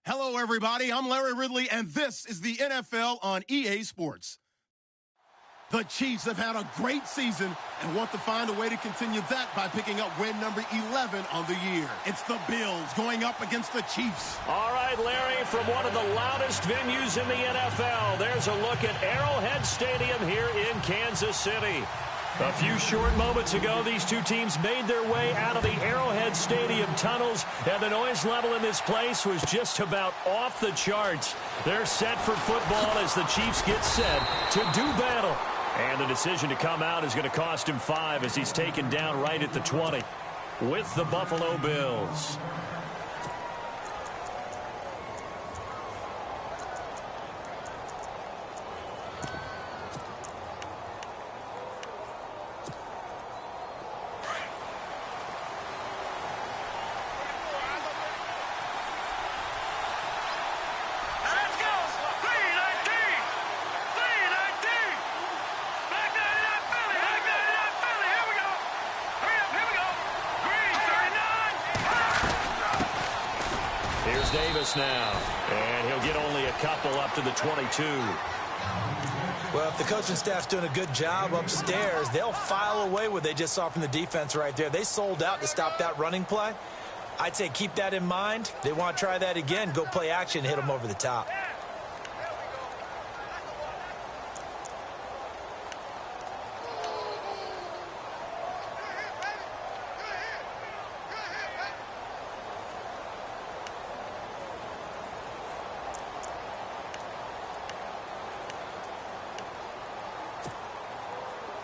Hello, everybody. I'm Larry Ridley, and this is the NFL on EA Sports. The Chiefs have had a great season and want to find a way to continue that by picking up win number 11 on the year. It's the Bills going up against the Chiefs. All right, Larry, from one of the loudest venues in the NFL, there's a look at Arrowhead Stadium here in Kansas City. A few short moments ago, these two teams made their way out of the Arrowhead Stadium tunnels, and the noise level in this place was just about off the charts. They're set for football as the Chiefs get set to do battle. And the decision to come out is going to cost him 5 as he's taken down right at the 20 with the Buffalo Bills. Davis now, and he'll get only a couple up to the 22. Well, if the coaching staff's doing a good job upstairs, they'll file away what they just saw from the defense right there. They sold out to stop that running play. I'd say keep that in mind. They want to try that again, go play action, hit them over the top.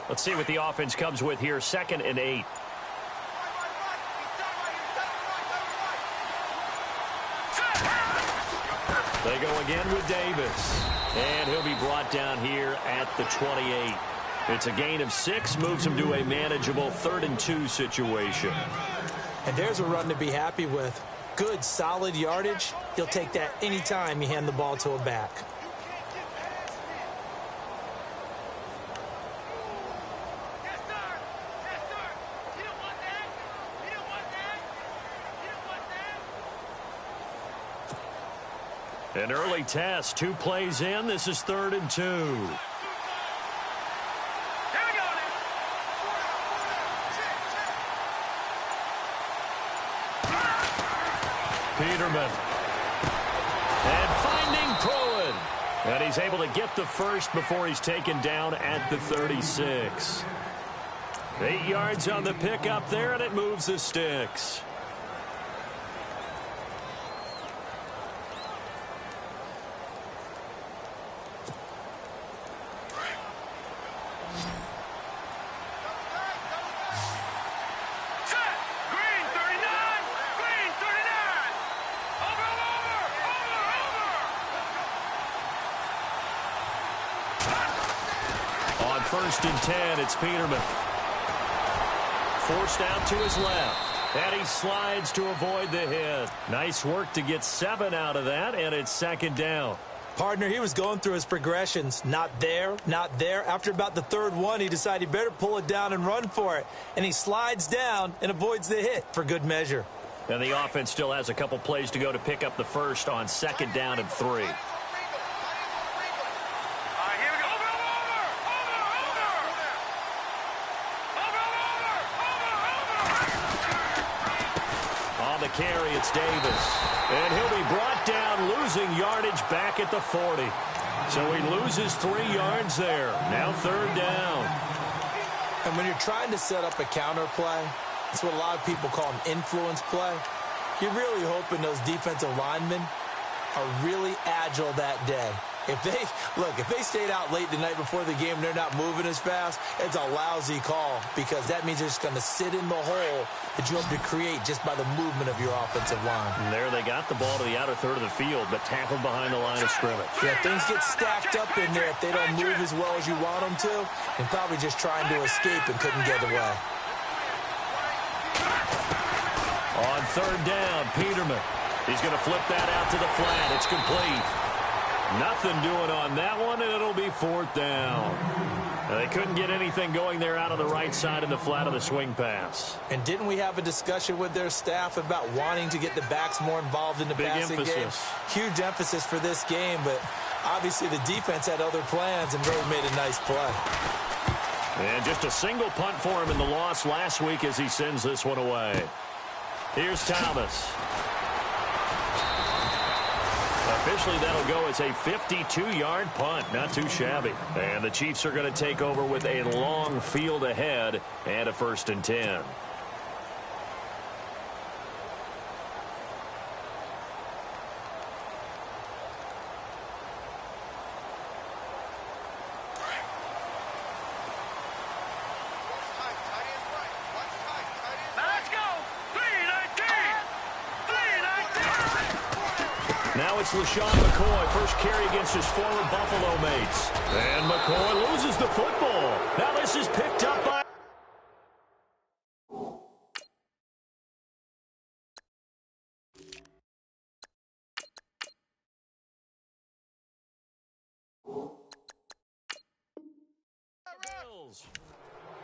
Let's see what the offense comes with here. 2nd and 8. They go again with Davis. And he'll be brought down here at the 28. It's a gain of 6, moves him to a manageable 3rd and 2 situation. And there's a run to be happy with. Good, solid yardage. He'll take that anytime you hand the ball to a back. An early test, 2 plays in. This is 3rd and 2. Peterman. And finding Pruitt. And he's able to get the first before he's taken down at the 36. 8 yards on the pickup there, and it moves the sticks. On 1st and 10, it's Peterman. Forced out to his left. And he slides to avoid the hit. Nice work to get 7 out of that, and it's 2nd down. Partner, he was going through his progressions. Not there, not there. After about the 3rd one, he decided he better pull it down and run for it. And he slides down and avoids the hit for good measure. And the offense still has a couple plays to go to pick up the first on 2nd down and 3. On the carry, it's Davis. And he'll be brought down, losing yardage back at the 40. So he loses 3 yards there. Now 3rd down. And when you're trying to set up a counter play, it's what a lot of people call an influence play. You're really hoping those defensive linemen are really agile that day. If they stayed out late the night before the game and they're not moving as fast, it's a lousy call because that means they're just going to sit in the hole that you hope to create just by the movement of your offensive line. And there they got the ball to the outer third of the field, but tackled behind the line of scrimmage. Yeah, things get stacked up in there if they don't move as well as you want them to, and probably just trying to escape and couldn't get away. On 3rd down, Peterman. He's going to flip that out to the flat. It's complete. Nothing doing on that one, and it'll be 4th down. They couldn't get anything going there out on the right side in the flat of the swing pass. And didn't we have a discussion with their staff about wanting to get the backs more involved in the passing game? Huge emphasis for this game, but obviously the defense had other plans and really made a nice play. And just a single punt for him in the loss last week as he sends this one away. Here's Thomas. Officially, that'll go as a 52-yard punt. Not too shabby. And the Chiefs are going to take over with a long field ahead and a 1st and 10. Now it's LaShawn McCoy, first carry against his former Buffalo mates. And McCoy loses the football. Now this is picked up by...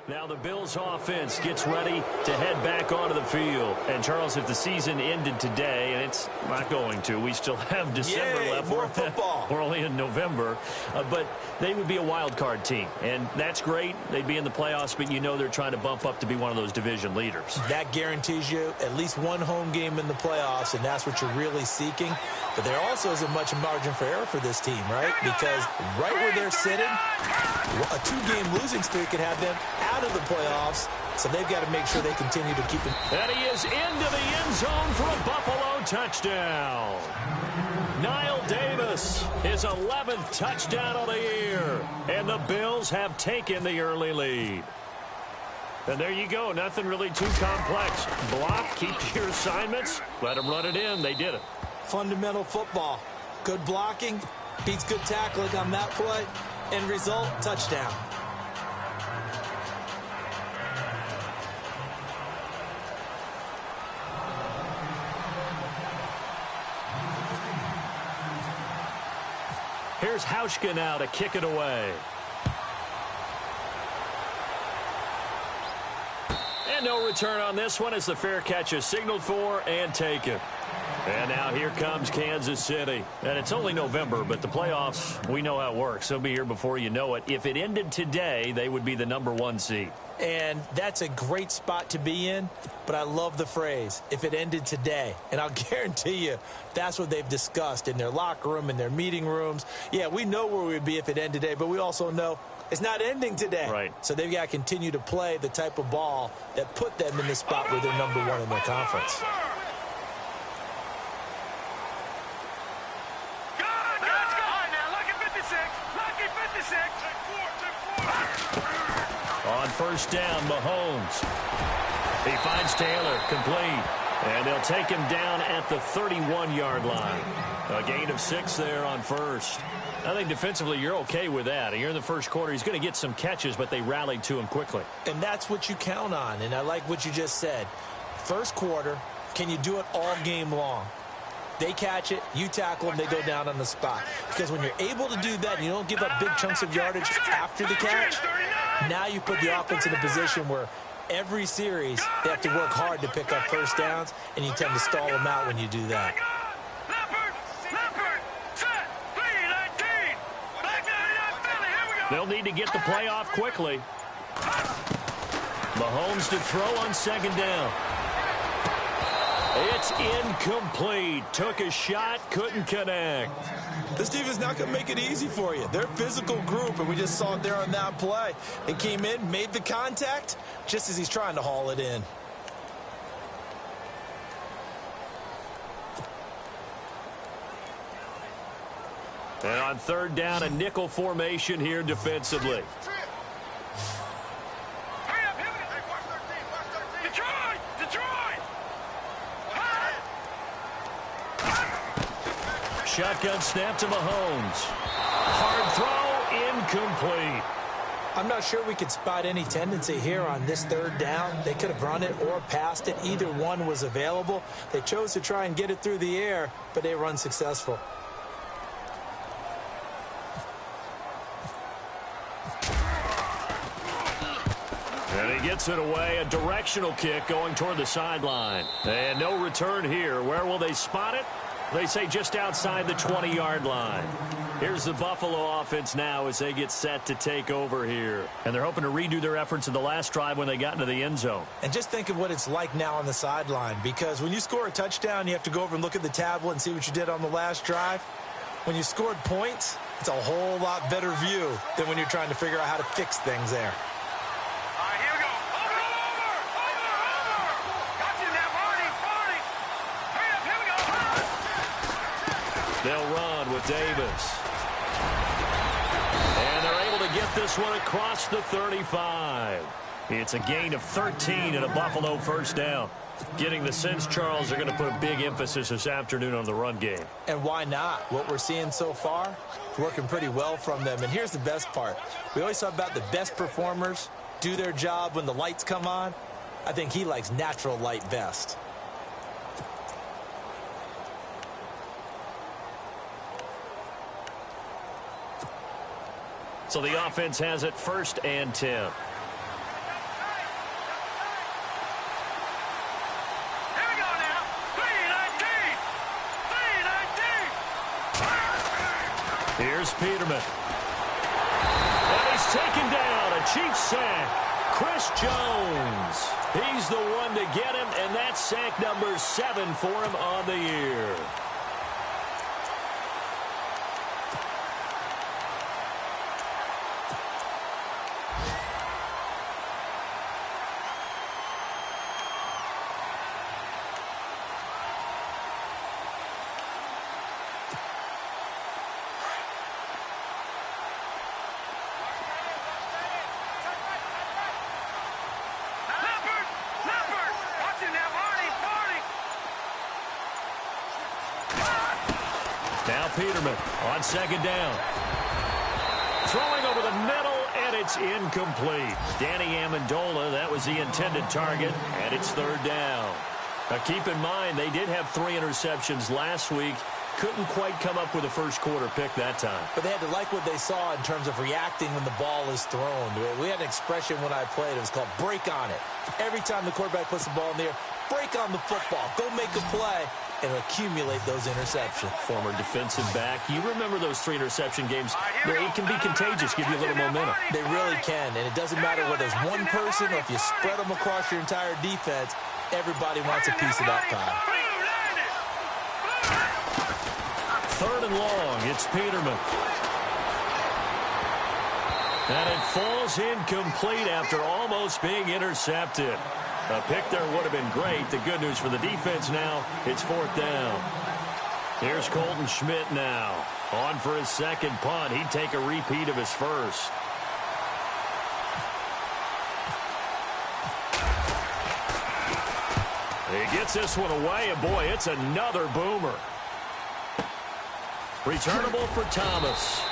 Now the Bills offense gets ready to head back onto the field. And, Charles, if the season ended today, and it's not going to, we still have December left. More football. We're only in November. But they would be a wild card team. And that's great. They'd be in the playoffs, but you know they're trying to bump up to be one of those division leaders. That guarantees you at least one home game in the playoffs, and that's what you're really seeking. But there also isn't much margin for error for this team, right? Because right where they're sitting, a 2-game losing streak could have them out of the playoffs, so they've got to make sure they continue to keep it. And he is into the end zone for a Buffalo touchdown. Niall Davis, his 11th touchdown of the year. And the Bills have taken the early lead. And there you go. Nothing really too complex. Block, keep to your assignments, let them run it in. They did it. Fundamental football. Good blocking, beats good tackling on that play. End result, touchdown. Here's Hauschka now to kick it away. And no return on this one as the fair catch is signaled for and taken. And now here comes Kansas City. And it's only November, but the playoffs, we know how it works. They'll be here before you know it. If it ended today, they would be the #1 seed. And that's a great spot to be in, but I love the phrase, if it ended today. And I'll guarantee you that's what they've discussed in their locker room, in their meeting rooms. Yeah, we know where we'd be if it ended today, but we also know it's not ending today. Right. So they've got to continue to play the type of ball that put them in the spot where they're #1 in their conference. On first down, Mahomes. He finds Taylor, complete. And they'll take him down at the 31-yard line. A gain of 6 there on first. I think defensively you're okay with that. You're in the first quarter. He's going to get some catches, but they rallied to him quickly. And that's what you count on, and I like what you just said. First quarter, can you do it all game long? They catch it, you tackle them, they go down on the spot. Because when you're able to do that and you don't give up big chunks of yardage after the catch, now you put the offense in a position where every series they have to work hard to pick up first downs, and you tend to stall them out when you do that. They'll need to get the play off quickly. Mahomes to throw on second down. It's incomplete. Took a shot, couldn't connect. This team is not going to make it easy for you. They're a physical group, and we just saw it there on that play. They came in, made the contact, just as he's trying to haul it in. And on third down, a nickel formation here defensively. Shotgun snap to Mahomes. Hard throw, incomplete. I'm not sure we could spot any tendency here on this third down. They could have run it or passed it. Either one was available. They chose to try and get it through the air, but they run successful. He gets it away, a directional kick going toward the sideline. And no return here. Where will they spot it? They say just outside the 20-yard line. Here's the Buffalo offense now as they get set to take over here. And they're hoping to redo their efforts in the last drive when they got into the end zone. And just think of what it's like now on the sideline, because when you score a touchdown, you have to go over and look at the tablet and see what you did on the last drive. When you scored points, it's a whole lot better view than when you're trying to figure out how to fix things there. All right, here we go. Over. Got you now, Barney. Hurry up, here we go. They'll run with Davis. And they're able to get this one across the 35. It's a gain of 13 and a Buffalo first down. Getting the sense, Charles, they're going to put a big emphasis this afternoon on the run game. And why not? What we're seeing so far is working pretty well from them. And here's the best part. We always talk about the best performers do their job when the lights come on. I think he likes natural light best. So the offense has it 1st and 10. Here's Peterman. And he's taken down. A Chiefs sack. Chris Jones. He's the one to get him, and that's sack number 7 for him on the year. Now Peterman on 2nd down. Throwing over the middle, and it's incomplete. Danny Amendola, that was the intended target, and it's 3rd down. Now keep in mind, they did have 3 interceptions last week. Couldn't quite come up with a first quarter pick that time. But they had to like what they saw in terms of reacting when the ball is thrown. We had an expression when I played. It was called break on it. Every time the quarterback puts the ball in the air, break on the football. Go make a play and accumulate those interceptions. Former defensive back. You remember those 3 interception games? It can be contagious, give you a little momentum. They really can, and it doesn't matter whether it's one person or if you spread them across your entire defense. Everybody wants a piece of that pie. 3rd and long. It's Peterman. And it falls incomplete after almost being intercepted. A pick there would have been great. The good news for the defense now, it's 4th down. Here's Colton Schmidt now. On for his 2nd punt. He'd take a repeat of his first. He gets this one away, and boy, it's another boomer. Returnable for Thomas.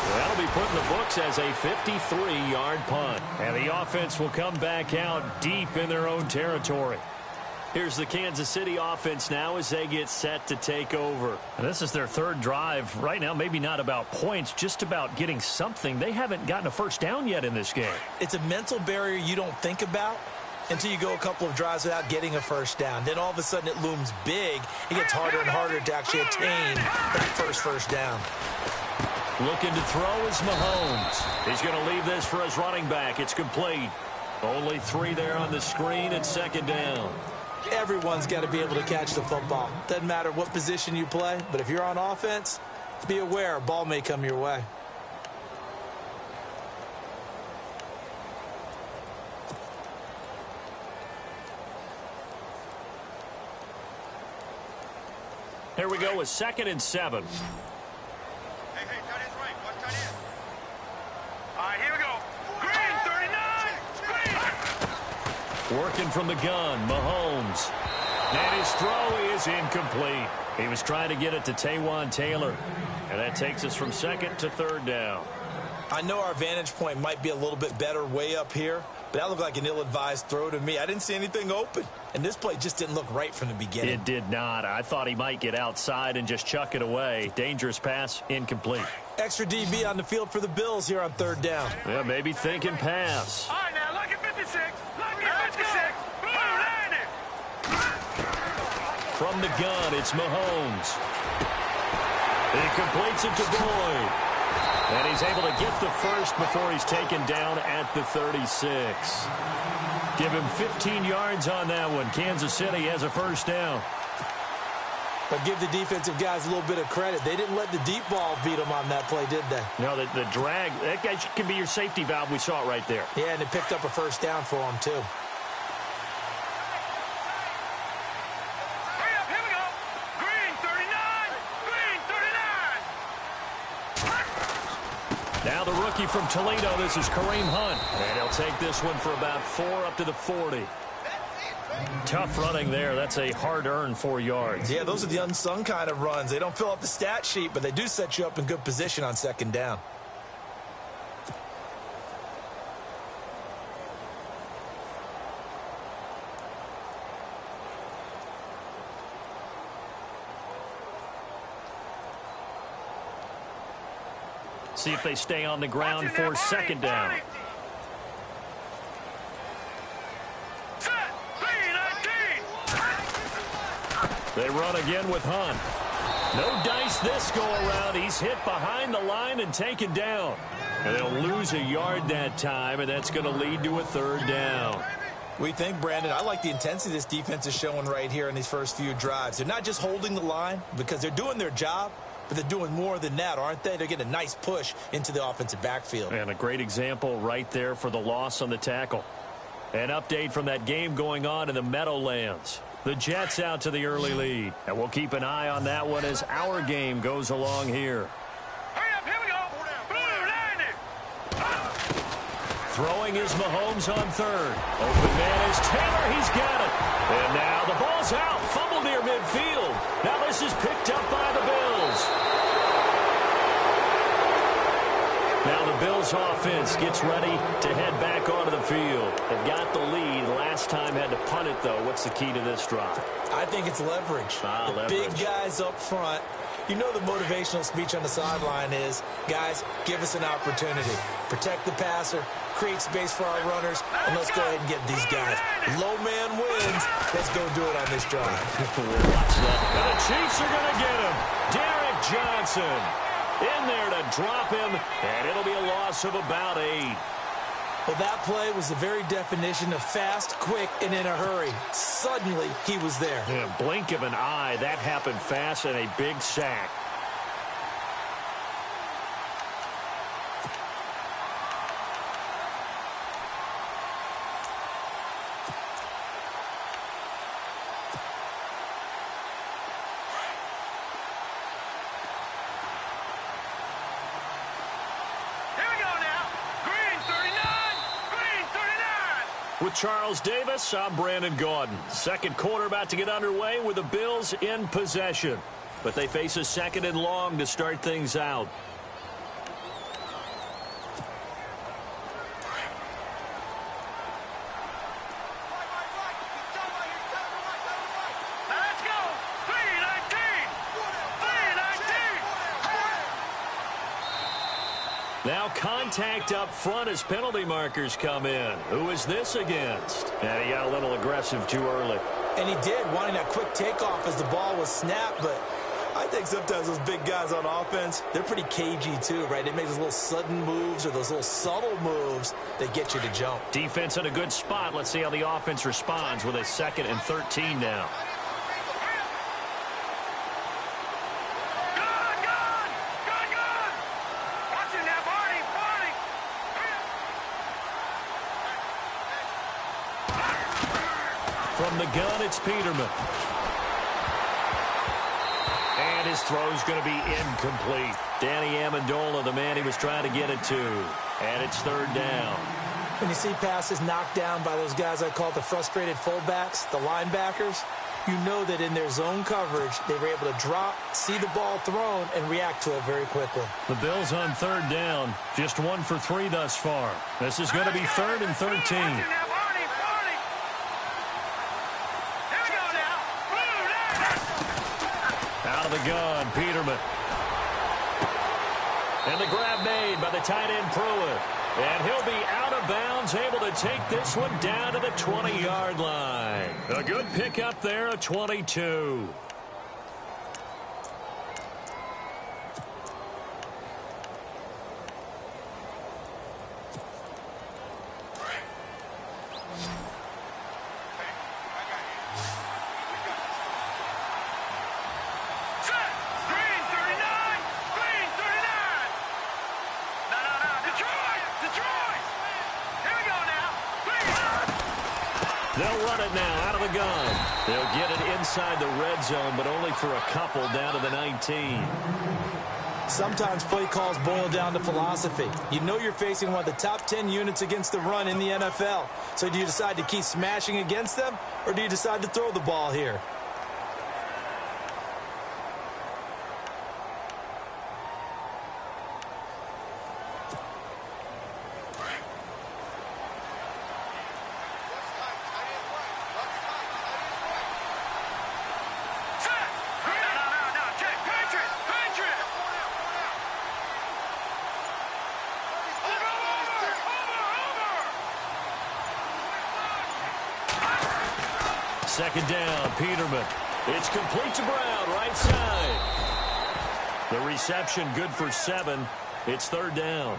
That'll be put in the books as a 53-yard punt. And the offense will come back out deep in their own territory. Here's the Kansas City offense now as they get set to take over. And this is their 3rd drive. Right now, maybe not about points, just about getting something. They haven't gotten a first down yet in this game. It's a mental barrier you don't think about until you go a couple of drives without getting a first down. Then all of a sudden it looms big. It gets harder and harder to actually attain that first down. Looking to throw is Mahomes. He's going to leave this for his running back. It's complete. Only 3 there on the screen at 2nd down. Everyone's got to be able to catch the football. Doesn't matter what position you play, but if you're on offense, be aware a ball may come your way. Here we go with 2nd and 7. Hey, tight end's right. Watch tight end. All right, here we go. Green, 39. Green. Working from the gun, Mahomes. And his throw is incomplete. He was trying to get it to Taywan Taylor. And that takes us from 2nd to 3rd down. I know our vantage point might be a little bit better way up here, but that looked like an ill-advised throw to me. I didn't see anything open, and this play just didn't look right from the beginning. It did not. I thought he might get outside and just chuck it away. Dangerous pass, incomplete. Extra DB on the field for the Bills here on 3rd down. Yeah, maybe thinking pass. All right, now, look at 56. From the gun, it's Mahomes. He completes it to Boyd. And he's able to get the first before he's taken down at the 36. Give him 15 yards on that one. Kansas City has a first down. But give the defensive guys a little bit of credit. They didn't let the deep ball beat them on that play, did they? No, the drag, that guy can be your safety valve. We saw it right there. Yeah, and it picked up a first down for him, too. Hurry up, here we go. Green 39. Green 39. Now the rookie from Toledo, this is Kareem Hunt. And he'll take this one for about 4 up to the 40. Tough running there. That's a hard-earned 4 yards. Yeah, those are the unsung kind of runs. They don't fill up the stat sheet, but they do set you up in good position on second down. See if they stay on the ground for second down. They run again with Hunt. No dice this go-around. He's hit behind the line and taken down. And they'll lose a yard that time, and that's going to lead to a third down. We think, Brandon, I like the intensity this defense is showing right here in these first few drives. They're not just holding the line because they're doing their job, but they're doing more than that, aren't they? They're getting a nice push into the offensive backfield. And a great example right there for the loss on the tackle. An update from that game going on in the Meadowlands. The Jets out to the early lead. And we'll keep an eye on that one as our game goes along here. Hurry up, here we go. Blue 90. Throwing is Mahomes on third. Open man is Taylor. He's got it. And now the ball's out. Fumble near midfield. Now this is picked up by the Bills. Now the Bills offense gets ready to head back onto the field. They've got the lead. Last time had to punt it, though. What's the key to this drive? I think it's leverage. The big guys up front. You know the motivational speech on the sideline is, guys, give us an opportunity. Protect the passer, create space for our runners, and let's go ahead and get these guys. Low man wins. Let's go do it on this drive. Watch that. And the Chiefs are going to get him. Derek Johnson in there to drop him, and it'll be a loss of about 8. Well, that play was the very definition of fast, quick, and in a hurry. Suddenly, he was there. Yeah, blink of an eye. That happened fast and a big sack. With Charles Davis, I'm Brandon Gaudin. Second quarter about to get underway with the Bills in possession. But they face a second and long to start things out. Let's go. 319. 319. Now contact up front as penalty markers come in. Who is this against? And he got a little aggressive too early. And he did, wanting that quick takeoff as the ball was snapped. But I think sometimes those big guys on offense, they're pretty cagey too, right? They make those little sudden moves or those little subtle moves that get you to jump. Defense in a good spot. Let's see how the offense responds with a 2nd and 13 now. From the gun, it's Peterman. And his throw's going to be incomplete. Danny Amendola, the man he was trying to get it to. And it's third down. When you see passes knocked down by those guys I call the frustrated fullbacks, the linebackers, you know that in their zone coverage, they were able to drop, see the ball thrown, and react to it very quickly. The Bills on third down. Just 1 for 3 thus far. This is going to be 3rd and 13. Out of the gun, Peterman. And the grab made by the tight end Pruitt. And he'll be out of bounds, able to take this one down to the 20-yard line. A good pickup there, a 22. They'll run it now out of the gun. They'll get it inside the red zone, but only for a couple down to the 19. Sometimes play calls boil down to philosophy. You know you're facing one of the top 10 units against the run in the NFL. So do you decide to keep smashing against them, or do you decide to throw the ball here? Second down, Peterman. It's complete to Brown, right side. The reception good for 7. It's third down.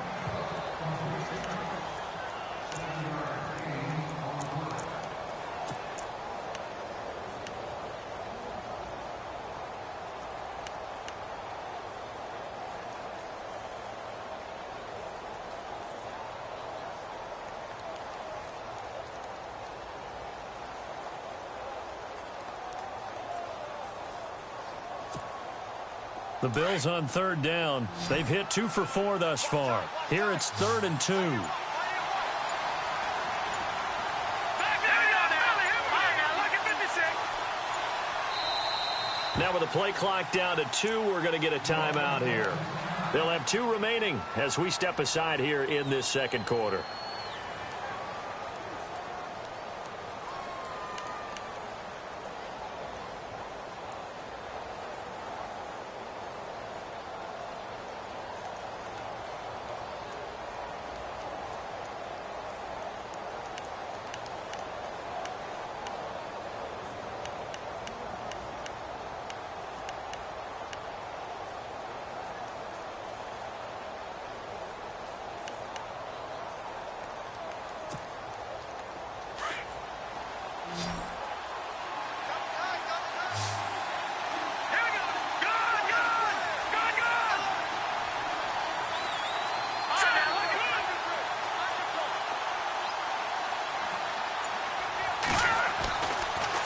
The Bills on third down. They've hit 2 for 4 thus far. Here it's 3rd and 2. Now with the play clock down to 2, we're going to get a timeout here. They'll have 2 remaining as we step aside here in this second quarter.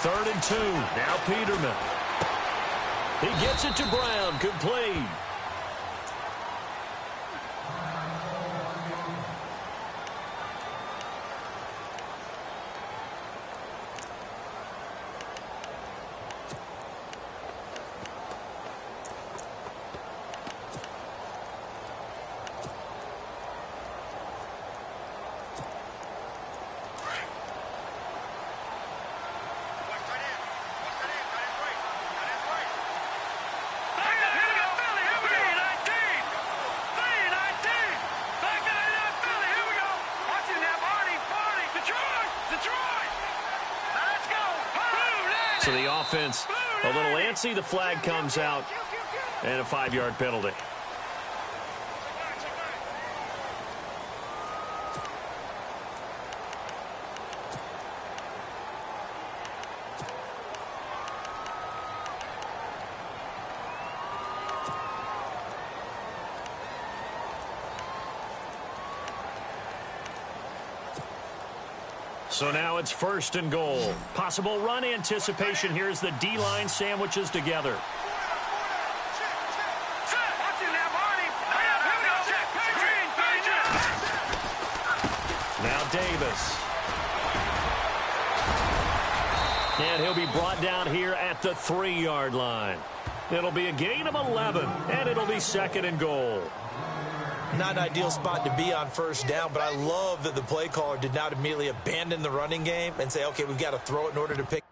Third and 2. Now Peterman. He gets it to Brown. Complete. So the offense a little antsy. The flag comes out and a 5-yard penalty. So now it's 1st and goal. Possible run anticipation here as the D-line sandwiches together. Now Davis. And he'll be brought down here at the 3-yard line. It'll be a gain of 11, and it'll be 2nd and goal. Not an ideal spot to be on 1st down, but I love that the play caller did not immediately abandon the running game and say, okay, we've got to throw it in order to pick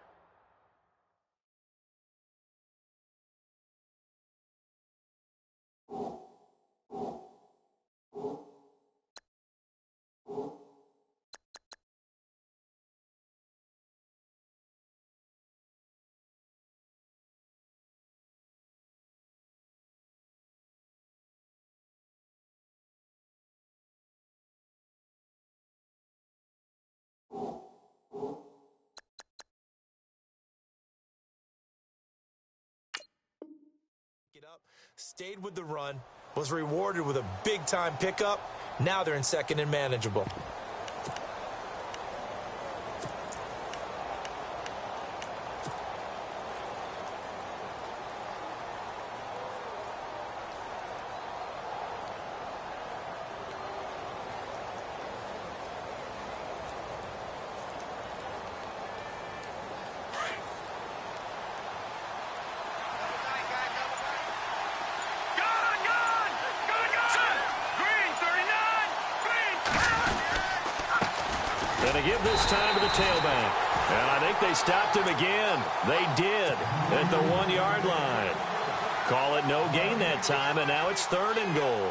up, stayed with the run, was rewarded with a big-time pickup. Now they're in second and manageable. Going to give this time to the tailback. And I think they stopped him again. They did at the 1-yard line. Call it no gain that time, and now it's 3rd and goal.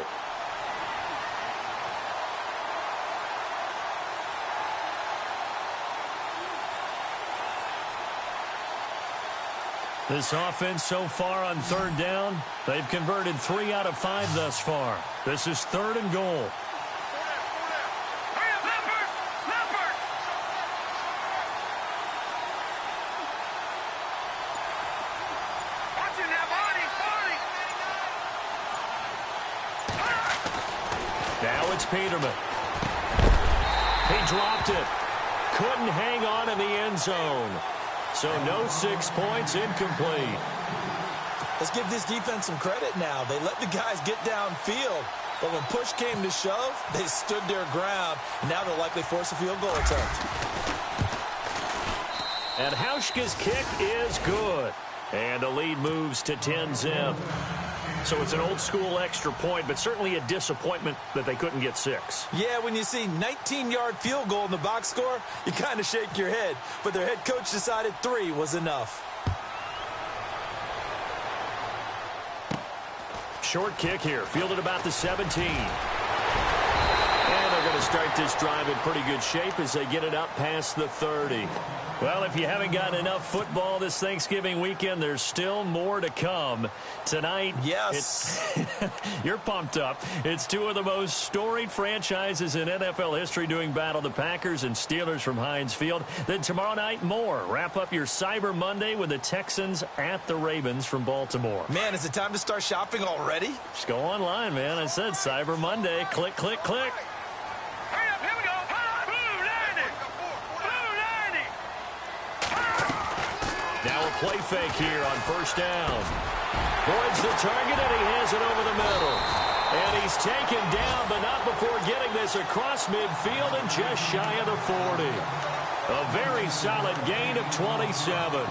This offense so far on 3rd down, they've converted 3 out of 5 thus far. This is 3rd and goal. Now it's Peterman. He dropped it. Couldn't hang on in the end zone. So no 6 points, incomplete. Let's give this defense some credit now. They let the guys get downfield. But when push came to shove, they stood their ground. Now they'll likely force a field goal attempt. And Hauschka's kick is good. And the lead moves to 10-zip. So it's an old-school extra point, but certainly a disappointment that they couldn't get 6. Yeah, when you see 19-yard field goal in the box score, you kind of shake your head. But their head coach decided 3 was enough. Short kick here, fielded about the 17. And they're going to start this drive in pretty good shape as they get it up past the 30. Well, if you haven't gotten enough football this Thanksgiving weekend, there's still more to come. Tonight, yes, you're pumped up. It's 2 of the most storied franchises in NFL history doing battle, the Packers and Steelers from Heinz Field. Then tomorrow night, more. Wrap up your Cyber Monday with the Texans at the Ravens from Baltimore. Man, is it time to start shopping already? Just go online, man. I said Cyber Monday. Click, click, click. Now a play fake here on 1st down. Boyd's the target, and he has it over the middle. And he's taken down, but not before getting this across midfield and just shy of the 40. A very solid gain of 27.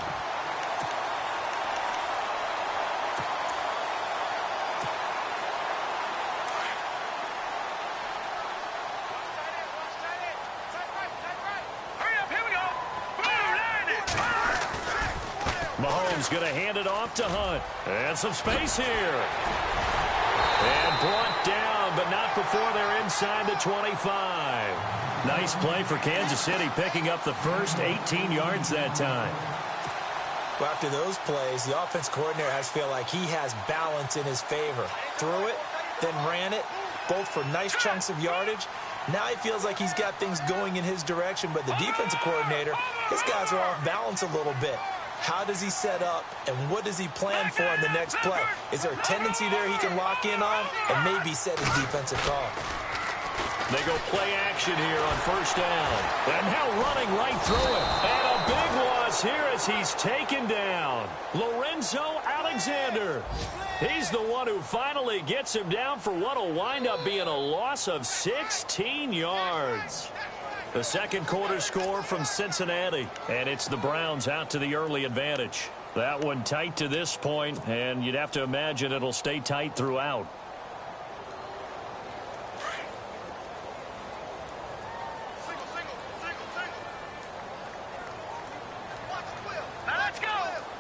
Mahomes going to hand it off to Hunt. And some space here. And brought down, but not before they're inside the 25. Nice play for Kansas City, picking up the first 18 yards that time. Well, after those plays, the offense coordinator has to feel like he has balance in his favor. Threw it, then ran it, both for nice chunks of yardage. Now he feels like he's got things going in his direction, but the defensive coordinator, his guys are off balance a little bit. How does he set up, and what does he plan for in the next play? Is there a tendency there he can lock in on and maybe set his defensive call? They go play action here on 1st down. And now running right through it. And a big loss here as he's taken down. Lorenzo Alexander. He's the one who finally gets him down for what will wind up being a loss of 16 yards. The second quarter score from Cincinnati, and it's the Browns out to the early advantage. That one tight to this point, and you'd have to imagine it'll stay tight throughout. Let's go.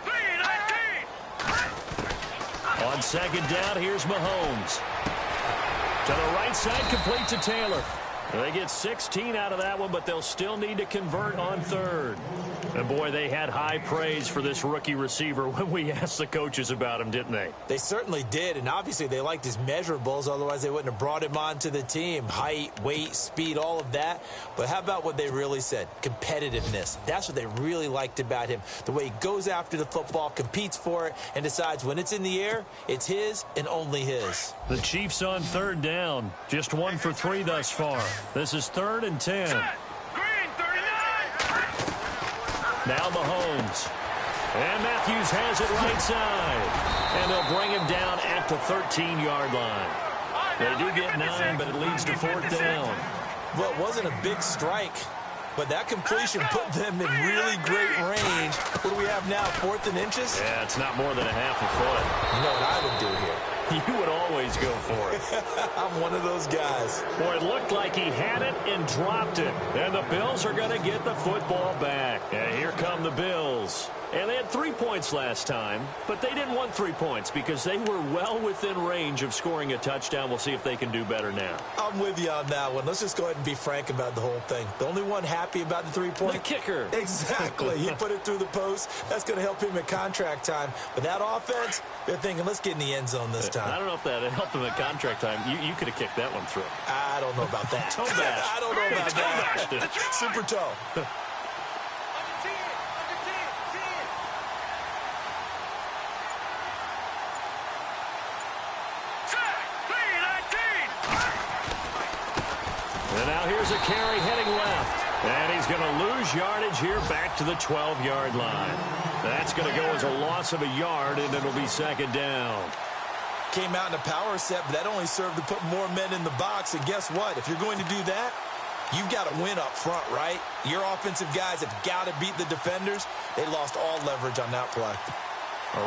3-19. On 2nd down, here's Mahomes. To the right side, complete to Taylor. They get 16 out of that one, but they'll still need to convert on third. And, boy, they had high praise for this rookie receiver when we asked the coaches about him, didn't they? They certainly did, and obviously they liked his measurables. Otherwise, they wouldn't have brought him onto the team. Height, weight, speed, all of that. But how about what they really said? Competitiveness. That's what they really liked about him. The way he goes after the football, competes for it, and decides when it's in the air, it's his and only his. The Chiefs on third down. Just 1 for 3 thus far. This is 3rd and 10. Green, 39. Now Mahomes. And Matthews has it right side. And they'll bring him down at the 13-yard line. They do get 9, but it leads to 4th down. Well, it wasn't a big strike, but that completion put them in really great range. What do we have now, 4th and inches? Yeah, it's not more than a half a foot. You know what I would do here? You would always go for it. I'm one of those guys. Boy, it looked like he had it and dropped it. And the Bills are going to get the football back. And here come the Bills. And they had 3 points last time, but they didn't want 3 points because they were well within range of scoring a touchdown. We'll see if they can do better now. I'm with you on that one. Let's just go ahead and be frank about the whole thing. The only one happy about the 3-point? The kicker. Exactly. He put it through the post. That's going to help him at contract time. But that offense, they're thinking, let's get in the end zone this time. I don't know if that helped him at contract time. You could have kicked that one through. I don't know about that. Toe bash. I don't know about that. Super toe. And now here's a carry heading left. And he's going to lose yardage here back to the 12-yard line. That's going to go as a loss of a yard, and it'll be 2nd down. Came out in a power set, but that only served to put more men in the box. And guess what? If you're going to do that, you've got to win up front, right? Your offensive guys have got to beat the defenders. They lost all leverage on that play.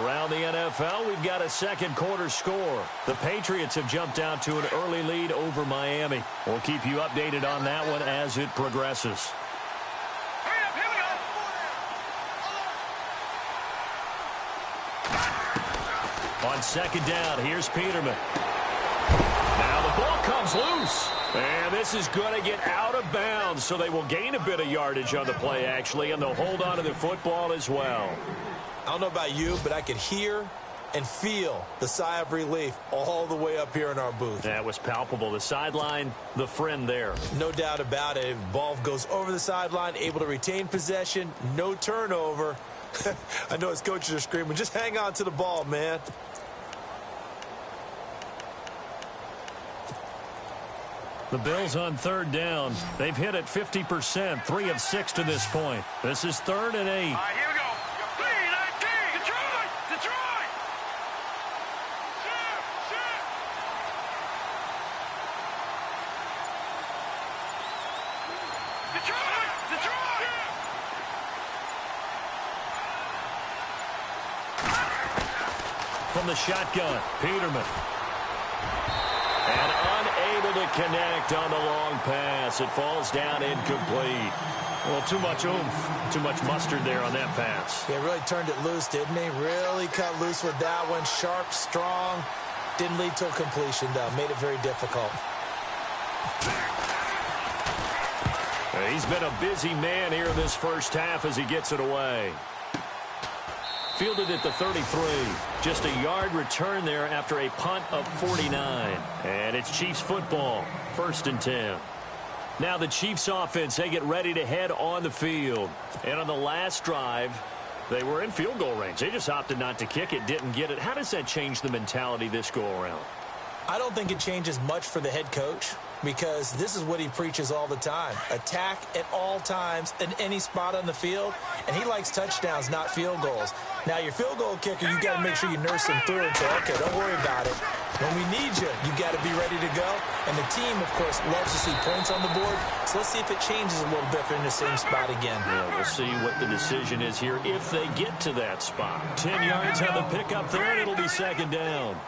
Around the NFL, we've got a second quarter score. The Patriots have jumped out to an early lead over Miami. We'll keep you updated on that one as it progresses. On 2nd down, here's Peterman. Now the ball comes loose. And this is going to get out of bounds, so they will gain a bit of yardage on the play, actually, and they'll hold on to the football as well. I don't know about you, but I could hear and feel the sigh of relief all the way up here in our booth. That was palpable. The sideline, the friend there. No doubt about it. Ball goes over the sideline, able to retain possession, no turnover. I know his coaches are screaming, just hang on to the ball, man. The Bills on 3rd down. They've hit it 50%, 3 of 6 to this point. This is 3rd and 8. All right, here we go. 3-19. Detroit! Detroit! Shit! Detroit! Detroit! From the shotgun, Peterman. And unable to connect on the long pass. It falls down incomplete. Well, too much oomph, too much mustard there on that pass. Yeah, really turned it loose, didn't he? Really cut loose with that one. Sharp, strong. Didn't lead to a completion, though. Made it very difficult. He's been a busy man here in this first half as he gets it away. Fielded at the 33. Just a yard return there after a punt of 49. And it's Chiefs football. 1st and 10. Now the Chiefs offense, they get ready to head on the field. And on the last drive, they were in field goal range. They just opted not to kick it, didn't get it. How does that change the mentality this go around? I don't think it changes much for the head coach because this is what he preaches all the time. Attack at all times in any spot on the field, and he likes touchdowns, not field goals. Now, your field goal kicker, you got to make sure you nurse him through and say, okay, don't worry about it. When we need you, you got to be ready to go. And the team, of course, loves to see points on the board. So let's see if it changes a little bit if they're in the same spot again. Yeah, we'll see what the decision is here if they get to that spot. 10 yards on the pickup there, and it'll be 2nd down.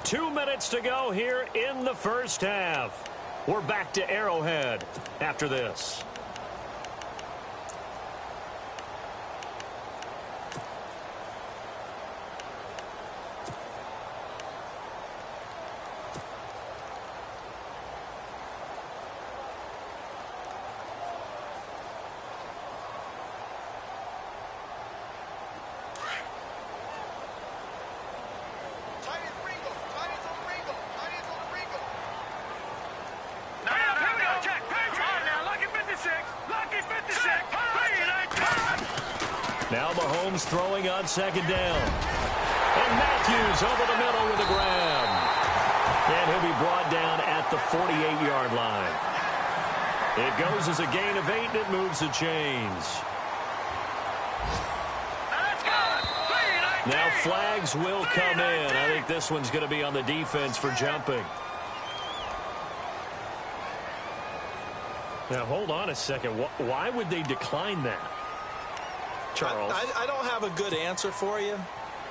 2 minutes to go here in the first half. We're back to Arrowhead after this. Now Mahomes throwing on second down. And Matthews over the middle with a grab. And he'll be brought down at the 48-yard line. It goes as a gain of 8, and it moves the chains. Now flags will come in. I think this one's going to be on the defense for jumping. Now, hold on a second. Why would they decline that? Charles? I don't have a good answer for you,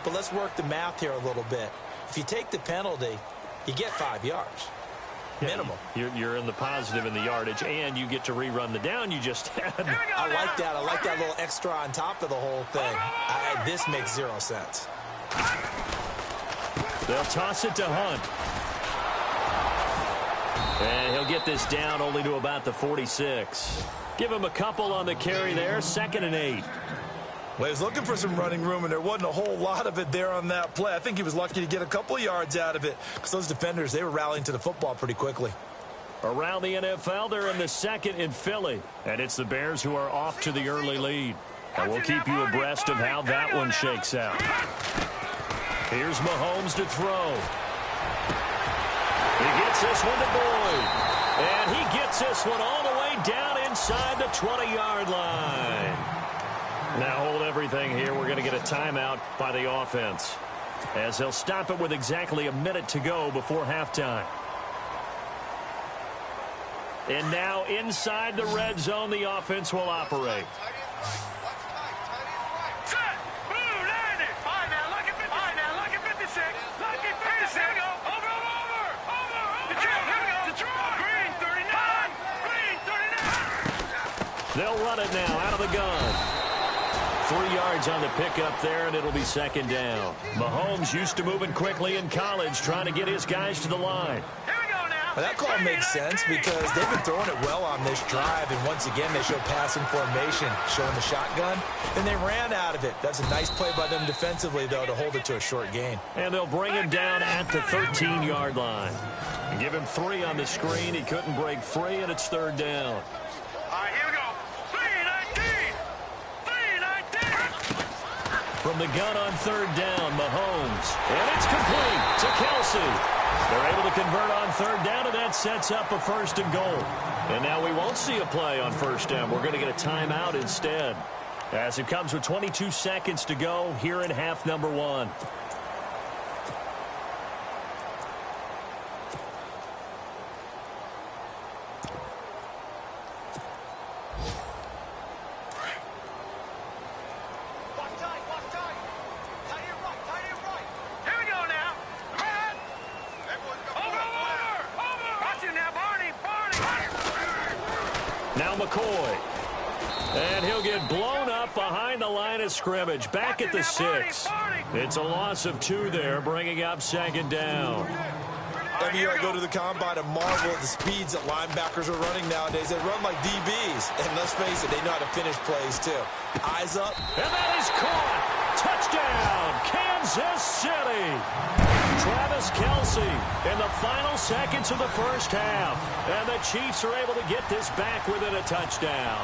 but let's work the math here a little bit. If you take the penalty, you get 5 yards. Minimum. You're in the positive in the yardage, and you get to rerun the down you just had. I like that. I like that little extra on top of the whole thing. This makes 0 sense. They'll toss it to Hunt. And he'll get this down only to about the 46. Give him a couple on the carry there. 2nd and 8. Well, he was looking for some running room, and there wasn't a whole lot of it there on that play. I think he was lucky to get a couple of yards out of it because those defenders, they were rallying to the football pretty quickly. Around the NFL, they're in the 2nd in Philly. And it's the Bears who are off to the early lead. And we'll keep you abreast of how that one shakes out. Here's Mahomes to throw. He gets this one to Boyd. And he gets this one all the way down inside the 20-yard line. Now hold everything here. We're going to get a timeout by the offense, as they'll stop it with exactly a minute to go before halftime. And now inside the red zone, the offense will operate. They'll run it now out of the gun. 3 yards on the pickup there, and it'll be 2nd down. Mahomes used to moving quickly in college, trying to get his guys to the line. Well, that call makes sense because they've been throwing it well on this drive, and once again they show passing formation, showing the shotgun, and they ran out of it. That's a nice play by them defensively, though, to hold it to a short gain. And they'll bring him down at the 13-yard line. And give him 3 on the screen. He couldn't break free, and it's 3rd down. From the gun on 3rd down, Mahomes. And it's complete to Kelsey. They're able to convert on 3rd down, and that sets up a 1st and goal. And now we won't see a play on 1st down. We're going to get a timeout instead, as it comes with 22 seconds to go here in half number 1. McCoy. And he'll get blown up behind the line of scrimmage. Back at the 6. It's a loss of 2 there, bringing up 2nd down. Every year I go to the combine and marvel at the speeds that linebackers are running nowadays. They run like DBs. And let's face it, they know how to finish plays too. Eyes up. And that is caught. Touchdown, Kansas City. Travis Kelsey in the final seconds of the first half. And the Chiefs are able to get this back within a touchdown.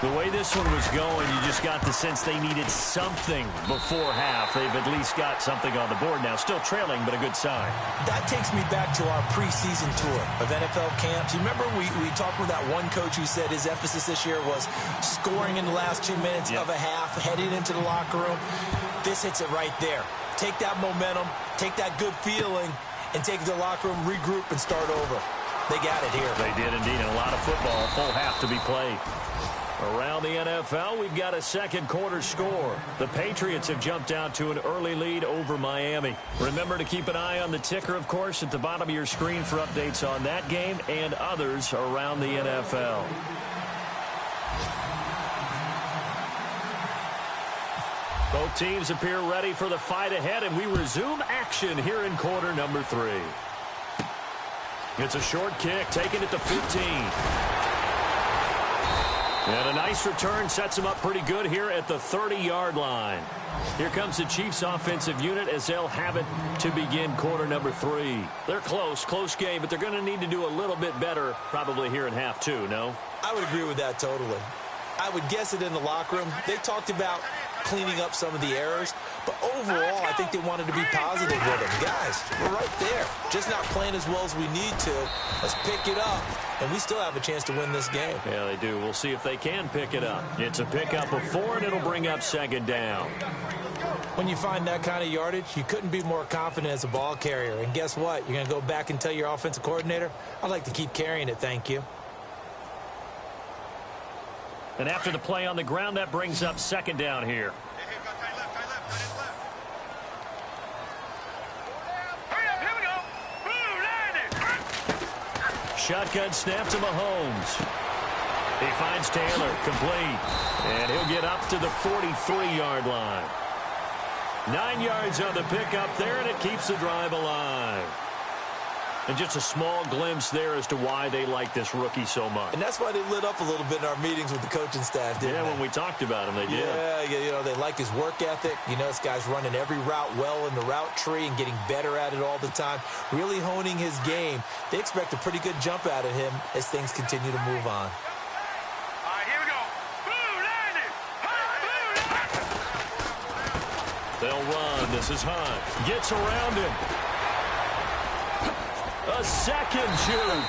The way this one was going, you just got the sense they needed something before half. They've at least got something on the board now. Still trailing, but a good sign. That takes me back to our preseason tour of NFL camps. You remember we talked with that one coach who said his emphasis this year was scoring in the last 2 minutes of a half, heading into the locker room. This hits it right there. Take that momentum, take that good feeling, and take it to the locker room, regroup, and start over. They got it here. They did indeed, and a lot of football, full half to be played. Around the NFL, we've got a second quarter score. The Patriots have jumped out to an early lead over Miami. Remember to keep an eye on the ticker, of course, at the bottom of your screen for updates on that game and others around the NFL. Both teams appear ready for the fight ahead, and we resume action here in quarter number 3. It's a short kick, taking it to 15. And a nice return sets them up pretty good here at the 30-yard line. Here comes the Chiefs offensive unit as they'll have it to begin quarter number 3. They're close game, but they're going to need to do a little bit better probably here in half 2, no? I would agree with that totally. I would guess it in the locker room. They talked about cleaning up some of the errors, but overall, I think they wanted to be positive with them. Guys, we're right there. Just not playing as well as we need to. Let's pick it up, and we still have a chance to win this game. Yeah, they do. We'll see if they can pick it up. It's a pickup of 4, and it'll bring up second down. When you find that kind of yardage, you couldn't be more confident as a ball carrier. And guess what? You're going to go back and tell your offensive coordinator, I'd like to keep carrying it, thank you. And after the play on the ground, that brings up second down here. Shotgun snap to Mahomes. He finds Taylor, complete. And he'll get up to the 43-yard line. 9 yards on the pickup there, and it keeps the drive alive. And just a small glimpse there as to why they like this rookie so much. And that's why they lit up a little bit in our meetings with the coaching staff, didn't they? Yeah, when we talked about him, they did. Yeah, you know, they like his work ethic. You know, this guy's running every route well in the route tree and getting better at it all the time, really honing his game. They expect a pretty good jump out of him as things continue to move on. All right, here we go. They'll run. This is Hunt. Gets around him. A second shoot.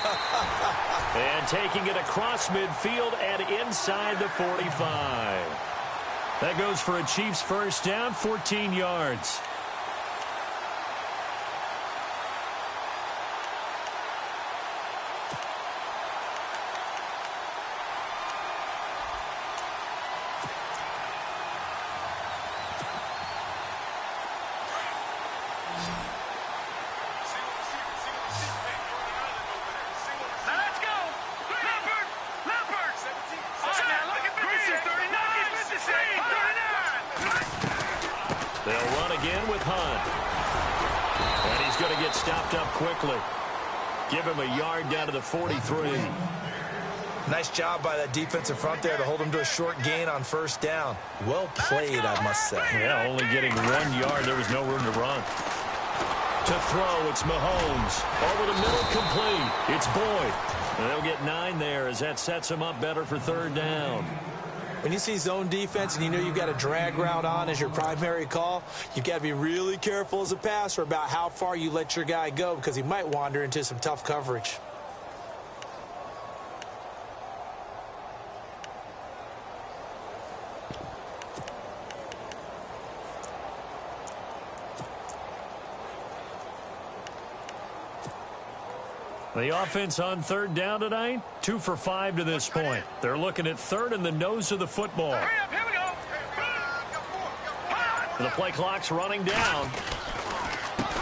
And taking it across midfield and inside the 45. That goes for a Chiefs first down, 14 yards. They'll run again with Hunt. And he's going to get stopped up quickly. Give him a yard down to the 43. Nice job by that defensive front there to hold him to a short gain on first down. Well played, I must say. Yeah, only getting 1 yard. There was no room to run. To throw, it's Mahomes. Over the middle, complete. It's Boyd. And they'll get 9 there as that sets him up better for third down. When you see zone defense and you know you've got a drag route on as your primary call, you've got to be really careful as a passer about how far you let your guy go because he might wander into some tough coverage. The offense on third down tonight, 2 for 5 to this point. They're looking at third in the nose of the football. Hurry up, here we go. The play clock's running down.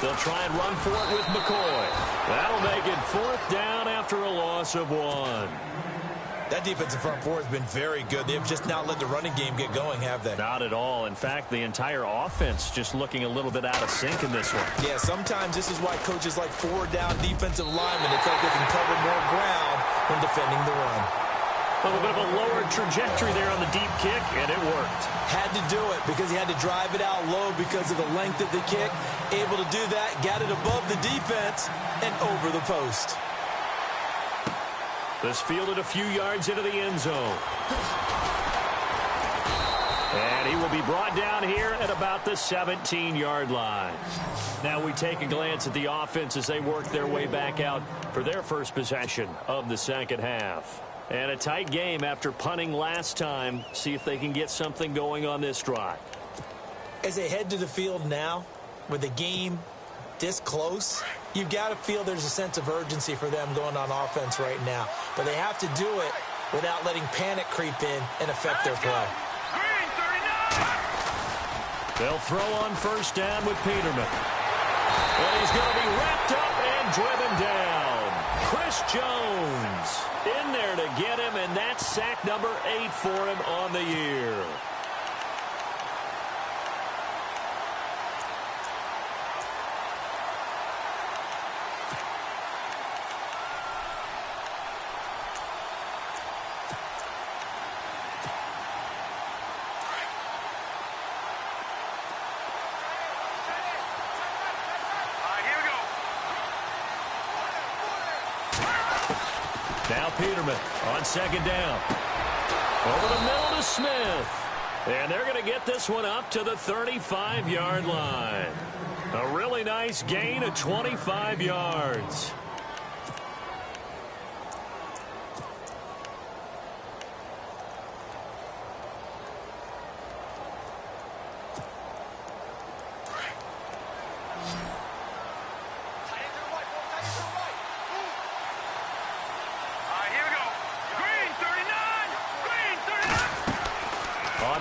They'll try and run for it with McCoy. That'll make it fourth down after a loss of 1. That defensive front four has been very good. They have just not let the running game get going, have they? Not at all. In fact, the entire offense just looking a little bit out of sync in this one. Yeah, sometimes this is why coaches like forward-down defensive linemen. They feel like they can cover more ground when defending the run. A little bit of a lower trajectory there on the deep kick, and it worked. Had to do it because he had to drive it out low because of the length of the kick. Able to do that, got it above the defense and over the post. This fielded a few yards into the end zone. And he will be brought down here at about the 17-yard line. Now we take a glance at the offense as they work their way back out for their first possession of the second half. And a tight game after punting last time. See if they can get something going on this drive. As they head to the field now, with the game this close, you've got to feel there's a sense of urgency for them going on offense right now. But they have to do it without letting panic creep in and affect their play. Green, 39. They'll throw on first down with Peterman. And he's going to be wrapped up and driven down. Chris Jones in there to get him, and that's sack number 8 for him on the year. Now Peterman on second down. Over the middle to Smith. And they're going to get this one up to the 35-yard line. A really nice gain of 25 yards.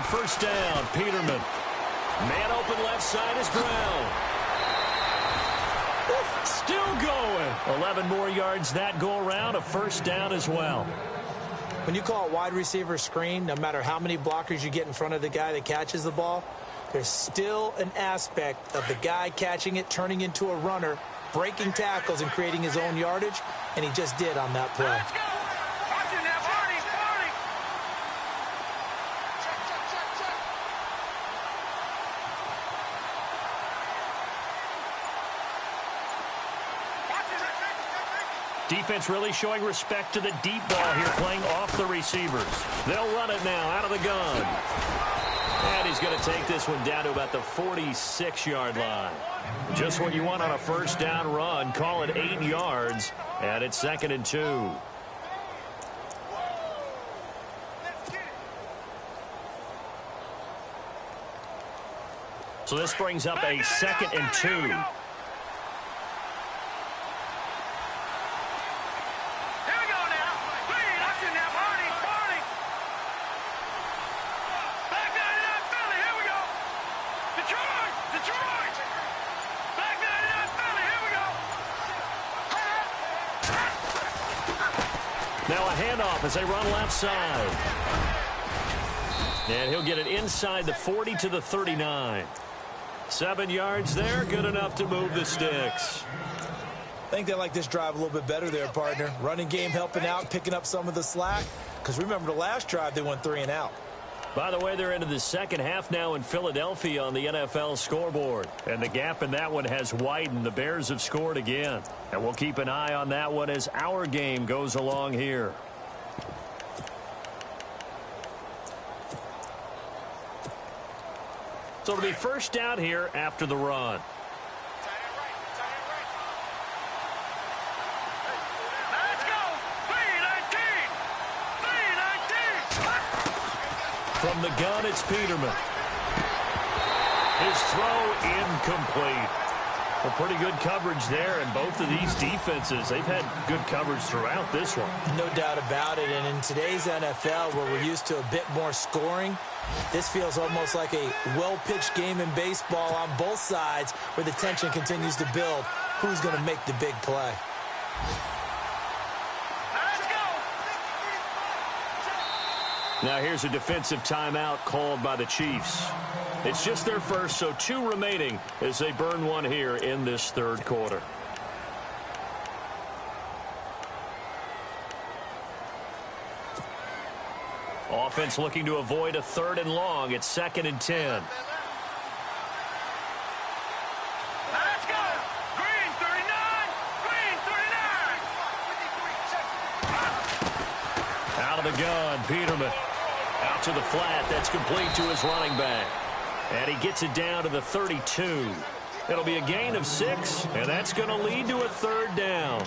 First down, Peterman. Man open left side is Brown. Still going. 11 more yards that go around. A first down as well. When you call it wide receiver screen, no matter how many blockers you get in front of the guy that catches the ball, there's still an aspect of the guy catching it, turning into a runner, breaking tackles and creating his own yardage, and he just did on that play. Defense really showing respect to the deep ball here, playing off the receivers. They'll run it now out of the gun. And he's going to take this one down to about the 46-yard line. Just what you want on a first down run. Call it 8 yards, and it's 2nd and 2. So this brings up a 2nd and 2. Now a handoff as they run left side. And he'll get it inside the 40 to the 39. 7 yards there, good enough to move the sticks. I think they like this drive a little bit better there, partner. Running game helping out, picking up some of the slack. Because remember the last drive, they went 3 and out. By the way, they're into the second half now in Philadelphia on the NFL scoreboard. And the gap in that one has widened. The Bears have scored again. And we'll keep an eye on that one as our game goes along here. So it'll be first down here after the run. From the gun, it's Peterman. His throw incomplete. Well, pretty good coverage there, and both of these defenses, they've had good coverage throughout this one. No doubt about it, and in today's NFL, where we're used to a bit more scoring, this feels almost like a well-pitched game in baseball on both sides, where the tension continues to build. Who's going to make the big play? Now here's a defensive timeout called by the Chiefs. It's just their first, so 2 remaining as they burn one here in this third quarter. Offense looking to avoid a 3rd and long. It's 2nd and 10. Let's go! Green 39! Green 39! Out of the gun, Peterman. Out to the flat. That's complete to his running back. And he gets it down to the 32. It'll be a gain of 6, and that's going to lead to a 3rd down.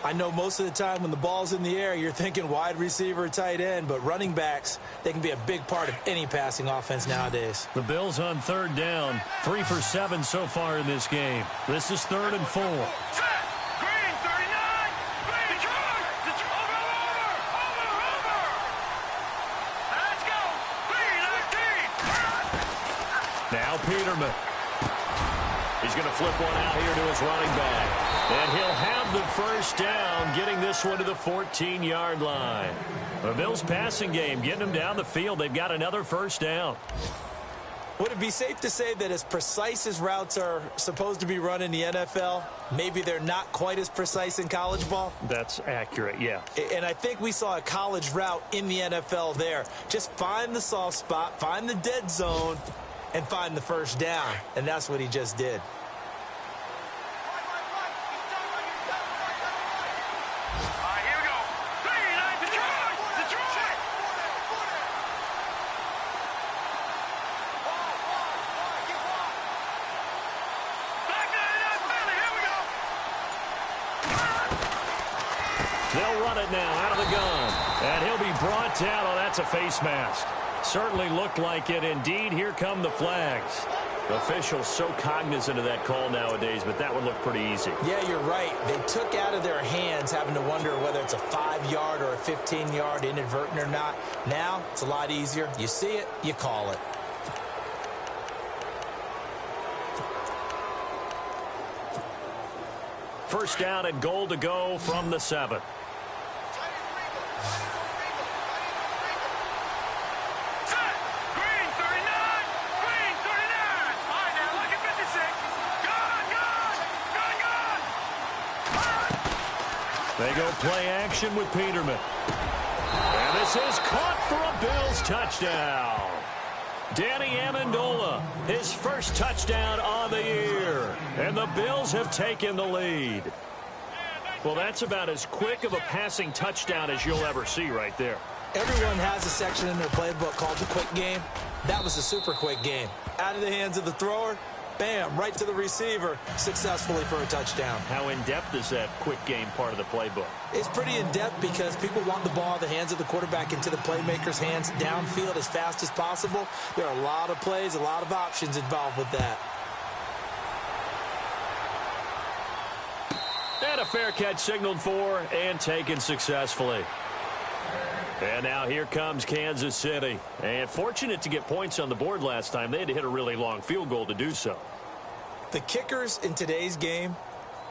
I know most of the time when the ball's in the air, you're thinking wide receiver, tight end, but running backs, they can be a big part of any passing offense nowadays. The Bills on 3rd down, 3 for 7 so far in this game. This is 3rd and 4. Green 39! Green! Over! Now Peterman. He's going to flip one out here to his running back. And he'll have the first down, getting this one to the 14-yard line. The Bills' passing game, getting them down the field. They've got another first down. Would it be safe to say that as precise as routes are supposed to be run in the NFL, maybe they're not quite as precise in college ball? That's accurate, yeah. And I think we saw a college route in the NFL there. Just find the soft spot, find the dead zone, and find the first down. And that's what he just did. They'll run it now out of the gun. And he'll be brought down. Oh, that's a face mask. Certainly looked like it. Indeed, here come the flags. Officials so cognizant of that call nowadays, but that would look pretty easy. Yeah, you're right. They took out of their hands having to wonder whether it's a 5-yard or a 15-yard inadvertent or not. Now, it's a lot easier. You see it, you call it. First down and goal to go from the 7. They go play action with Peterman. And this is caught for a Bills touchdown. Danny Amendola, his first touchdown on the year. And the Bills have taken the lead. Well, that's about as quick of a passing touchdown as you'll ever see right there. Everyone has a section in their playbook called the quick game. That was a super quick game. Out of the hands of the thrower, bam, right to the receiver, successfully for a touchdown. How in-depth is that quick game part of the playbook? It's pretty in-depth because people want the ball out of the hands of the quarterback into the playmaker's hands downfield as fast as possible. There are a lot of plays, a lot of options involved with that. And a fair catch signaled for and taken successfully. And now here comes Kansas City. And fortunate to get points on the board last time. They had to hit a really long field goal to do so. The kickers in today's game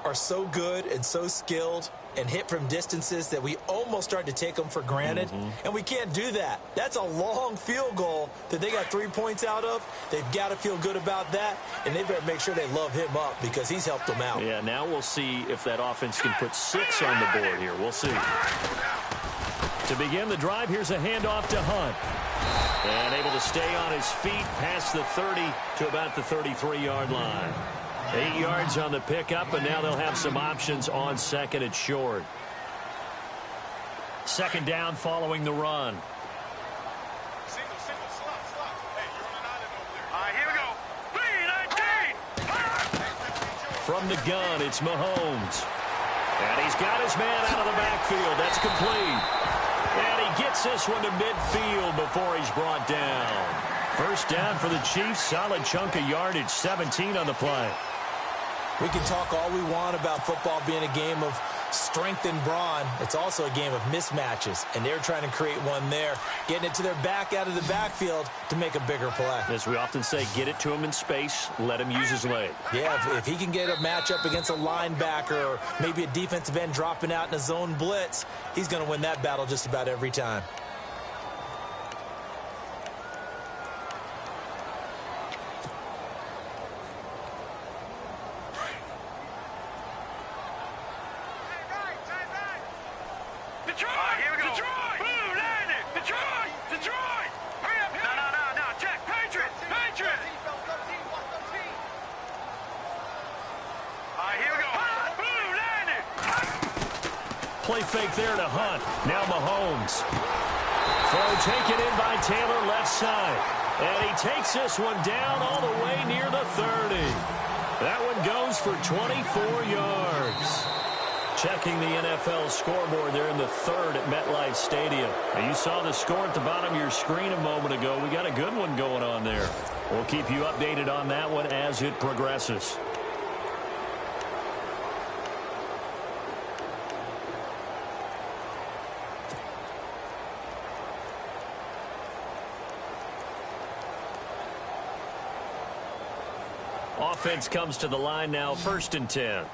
are so good and so skilled and hit from distances that we almost start to take them for granted. And we can't do that. That's a long field goal that they got 3 points out of. They've got to feel good about that, and they better make sure they love him up because he's helped them out. Yeah, now we'll see if that offense can put 6 on the board here. We'll see. To begin the drive, here's a handoff to Hunt. And able to stay on his feet past the 30 to about the 33-yard line. 8 yards on the pickup, and now they'll have some options on second and short. Second down following the run. Single, slot. Hey, you're on an island over there. All right, here we go. 3-19. From the gun, it's Mahomes. And he's got his man out of the backfield. That's complete. And he gets this one to midfield before he's brought down. First down for the Chiefs. Solid chunk of yardage, 17 on the play. We can talk all we want about football being a game of strength and brawn. It's also a game of mismatches, and they're trying to create one there, getting it to their back out of the backfield to make a bigger play. As we often say, get it to him in space, let him use his leg. Yeah, if he can get a matchup against a linebacker or maybe a defensive end dropping out in a zone blitz, he's going to win that battle just about every time. Play fake there to Hunt. Now Mahomes. Throw taken in by Taylor left side. And he takes this one down all the way near the 30. That one goes for 24 yards. Checking the NFL scoreboard there in the third at MetLife Stadium. Now you saw the score at the bottom of your screen a moment ago. We got a good one going on there. We'll keep you updated on that one as it progresses. Offense comes to the line now, 1st and 10.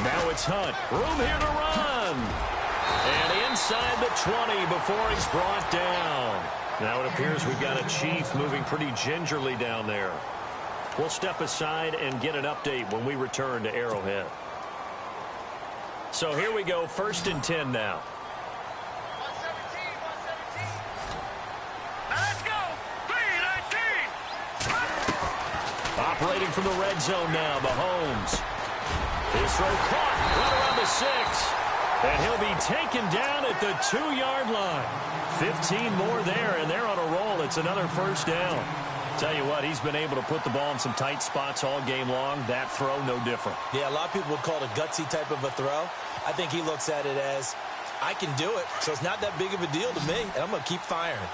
Now it's Hunt. Room here to run. And inside the 20 before he's brought down. Now it appears we've got a Chief moving pretty gingerly down there. We'll step aside and get an update when we return to Arrowhead. So here we go, 1st and 10 now. Let's go. 3-19. Operating from the red zone now, Mahomes. His throw caught right around the 6. And he'll be taken down at the 2-yard line. 15 more there, and they're on a roll. It's another 1st down. Tell you what, he's been able to put the ball in some tight spots all game long. That throw, no different. Yeah, a lot of people would call it a gutsy type of a throw. I think he looks at it as, I can do it, so it's not that big of a deal to me, and I'm going to keep firing.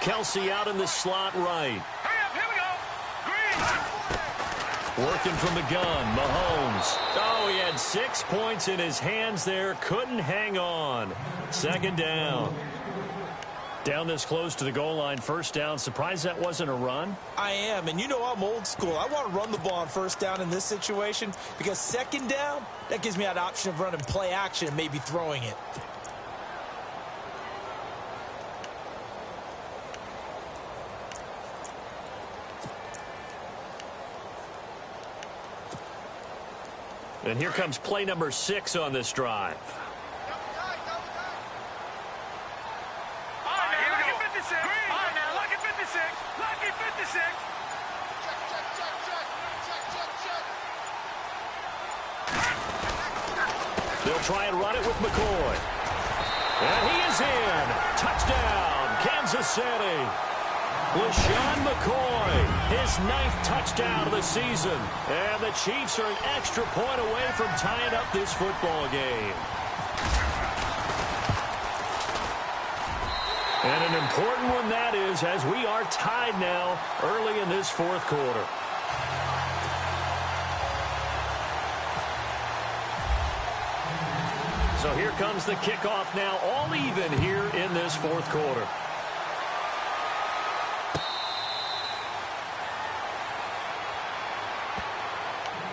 Kelsey out in the slot right. Hurry up, here we go. Green. Working from the gun, Mahomes. Oh, he had 6 points in his hands there. Couldn't hang on. 2nd down. Down this close to the goal line, 1st down. Surprised that wasn't a run? I am, and you know I'm old school. I want to run the ball on 1st down in this situation because 2nd down, that gives me that option of running play action and maybe throwing it. And here comes play number 6 on this drive. They'll try and run it with McCoy. And he is in. Touchdown, Kansas City. LaShawn McCoy, his 9th touchdown of the season. And the Chiefs are an extra point away from tying up this football game. And an important one that is, as we are tied now early in this 4th quarter. So here comes the kickoff now, all even here in this 4th quarter.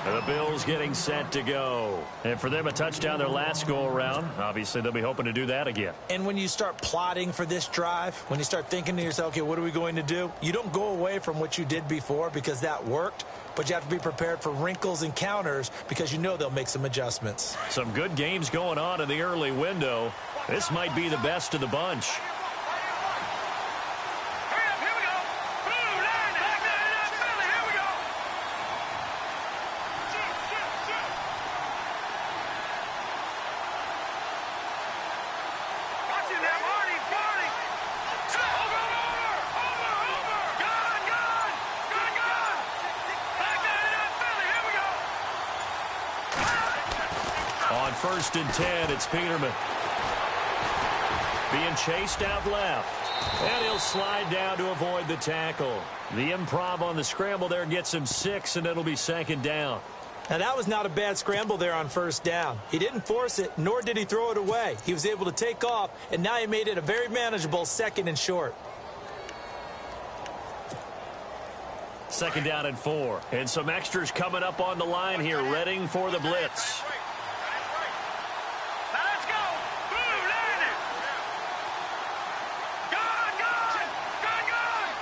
And the Bills getting set to go. And for them, a touchdown their last go-around. Obviously, they'll be hoping to do that again. And when you start plotting for this drive, when you start thinking to yourself, okay, what are we going to do? You don't go away from what you did before because that worked, but you have to be prepared for wrinkles and counters because you know they'll make some adjustments. Some good games going on in the early window. This might be the best of the bunch. On 1st and 10, it's Peterman. Being chased out left. And he'll slide down to avoid the tackle. The improv on the scramble there gets him 6, and it'll be 2nd down. Now, that was not a bad scramble there on 1st down. He didn't force it, nor did he throw it away. He was able to take off, and now he made it a very manageable 2nd and short. 2nd down and 4. And some extras coming up on the line here, readying for the blitz. Let's go. Blue, land it. Gone, gone. Gone, gone.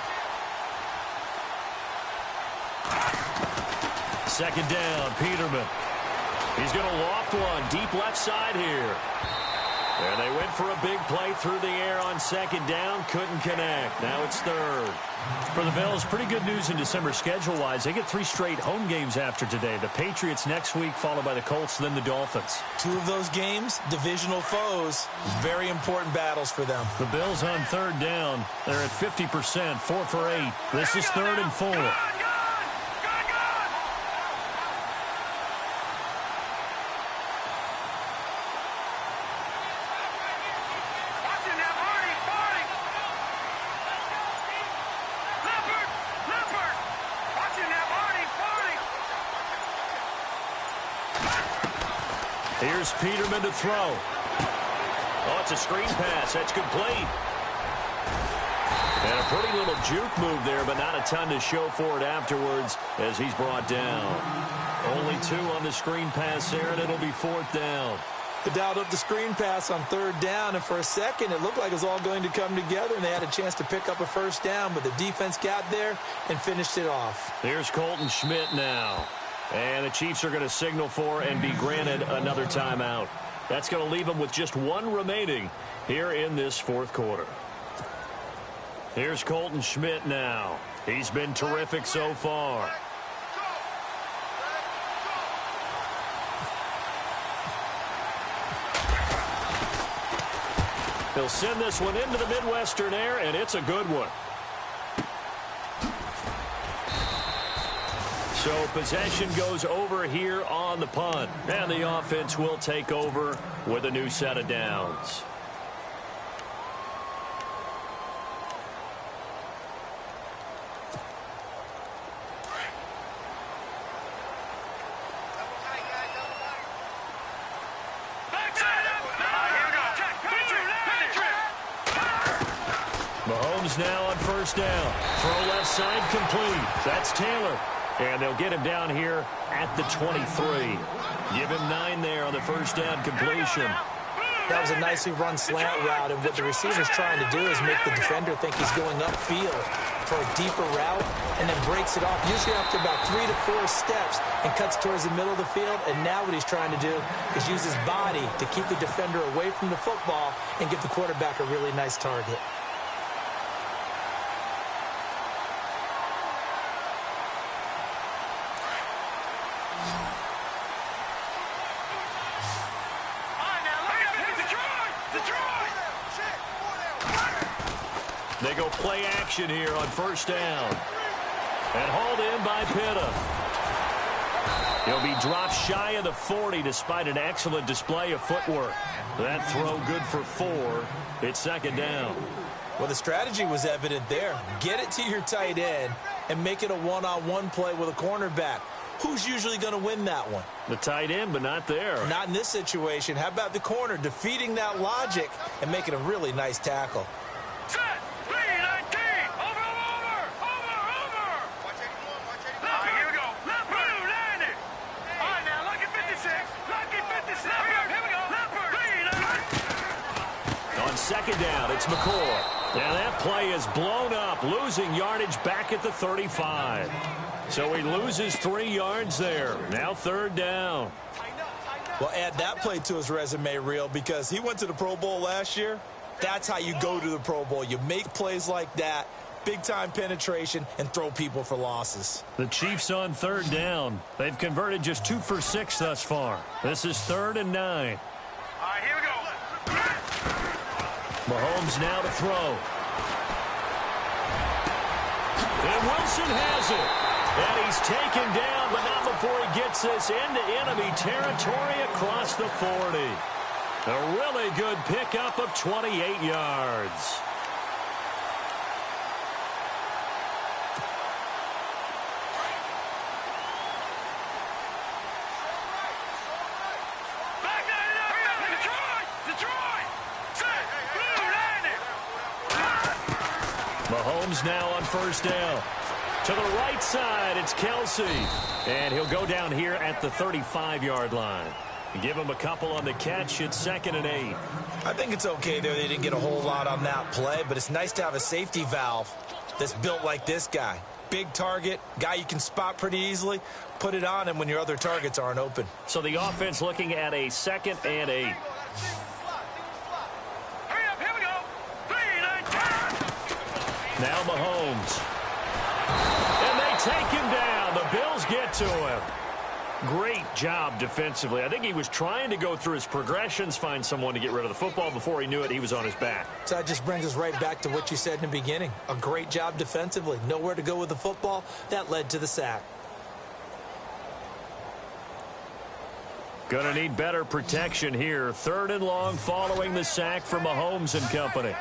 2nd down, Peterman. He's going to loft one deep left side here. And they went for a big play through the air on 2nd down. Couldn't connect. Now it's 3rd. For the Bills, pretty good news in December schedule-wise. They get 3 straight home games after today. The Patriots next week, followed by the Colts, then the Dolphins. 2 of those games, divisional foes. Very important battles for them. The Bills on 3rd down. They're at 50%, 4 for 8. This is 3rd and 4. Here's Peterman to throw. Oh, it's a screen pass. That's complete. And a pretty little juke move there, but not a ton to show for it afterwards as he's brought down. Only 2 on the screen pass there, and it'll be 4th down. They dialed up the screen pass on 3rd down, and for a second, it looked like it was all going to come together, and they had a chance to pick up a 1st down, but the defense got there and finished it off. Here's Colton Schmidt now. And the Chiefs are going to signal for and be granted another timeout. That's going to leave them with just 1 remaining here in this 4th quarter. Here's Colton Schmidt now. He's been terrific so far. He'll send this one into the Midwestern air, and it's a good one. So possession goes over here on the punt, and the offense will take over with a new set of downs. Mahomes now on 1st down. Throw left side complete. That's Taylor. And they'll get him down here at the 23. Give him 9 there on the 1st down completion. That was a nicely run slant route, and what the receiver's trying to do is make the defender think he's going upfield for a deeper route, and then breaks it off, usually after about 3 to 4 steps, and cuts towards the middle of the field. And now what he's trying to do is use his body to keep the defender away from the football and give the quarterback a really nice target. They go play action here on 1st down. And hauled in by Pitta. He'll be dropped shy of the 40 despite an excellent display of footwork. That throw good for 4. It's 2nd down. Well, the strategy was evident there. Get it to your tight end and make it a one-on-one play with a cornerback. Who's usually going to win that one? The tight end, but not there. Not in this situation. How about the corner defeating that logic and making a really nice tackle? Set! 3-19! Over! Watch 81, watch 81. All right, here we go. Leopard! 90! All right, now, lucky 56. Lucky 56. Leopard! Here we go. Leopard! 3-90. On 2nd down, it's McCoy. Now that play is blown up, losing yardage back at the 35. So he loses 3 yards there. Now 3rd down. Well, add that play to his resume reel because he went to the Pro Bowl last year. That's how you go to the Pro Bowl. You make plays like that, big-time penetration, and throw people for losses. The Chiefs on 3rd down. They've converted just 2 for 6 thus far. This is 3rd and 9. All right, here we go. Mahomes now to throw. And Wilson has it. And he's taken down, but not before he gets this into enemy territory across the 40. A really good pickup of 28 yards. Mahomes now on 1st down. To the right side, it's Kelsey. And he'll go down here at the 35-yard line. Give him a couple on the catch. It's 2nd and 8. I think it's okay there. They didn't get a whole lot on that play, but it's nice to have a safety valve that's built like this guy. Big target, guy you can spot pretty easily. Put it on him when your other targets aren't open. So the offense looking at a 2nd and 8. Hurry up, here we go. 3-19. Now Mahomes. And they take him down. The Bills get to him. Great job defensively. I think he was trying to go through his progressions, find someone to get rid of the football. Before he knew it, he was on his back. So that just brings us right back to what you said in the beginning. A great job defensively. Nowhere to go with the football. That led to the sack. Going to need better protection here. 3rd and long following the sack from Mahomes and company. All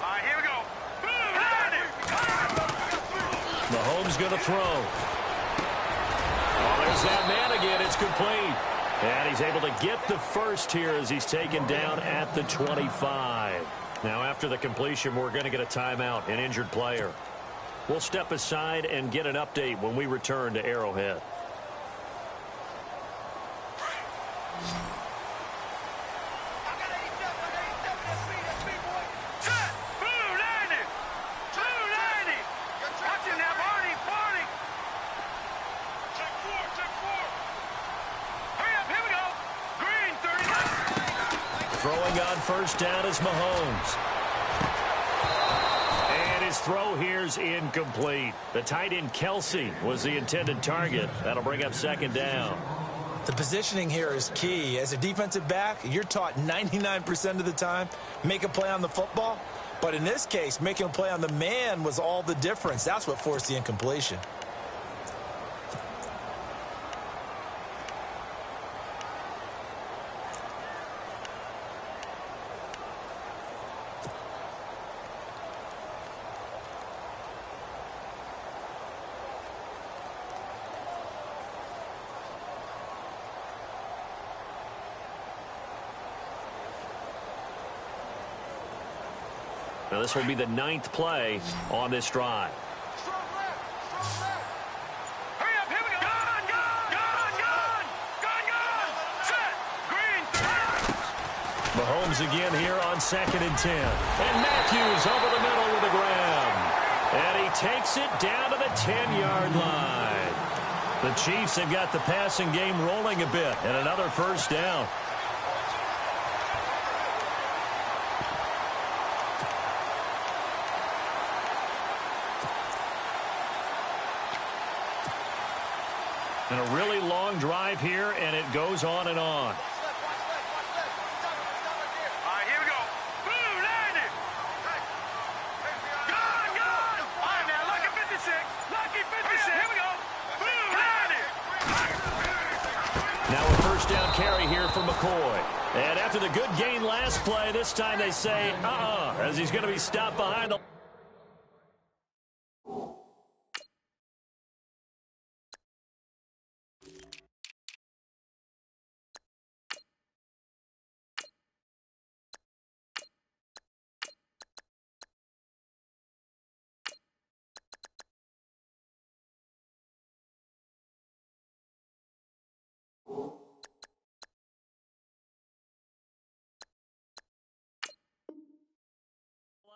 right, here we go. Mahomes going to throw. Oh, there's that man again. It's complete. And he's able to get the first here as he's taken down at the 25. Now, after the completion, we're going to get a timeout, an injured player. We'll step aside and get an update when we return to Arrowhead. Throwing on first down is Mahomes. And his throw here's incomplete. The tight end Kelsey was the intended target. That'll bring up second down. The positioning here is key. As a defensive back, you're taught 99% of the time, make a play on the football. But in this case, making a play on the man was all the difference. That's what forced the incompletion. Now, this will be the 9th play on this drive. Hurry up, here we go. Gone. Set. Green, 30. Mahomes again here on 2nd and 10. And Matthews over the middle with the grab. And he takes it down to the 10-yard line. The Chiefs have got the passing game rolling a bit, and another first down. And a really long drive here, and it goes on and on. All right, here we go. Blue, landed. Gone. All right, now, lucky 56. Lucky 56. Here we go. Blue, landed. Now a first down carry here for McCoy. And after the good gain last play, this time they say, as he's going to be stopped behind the...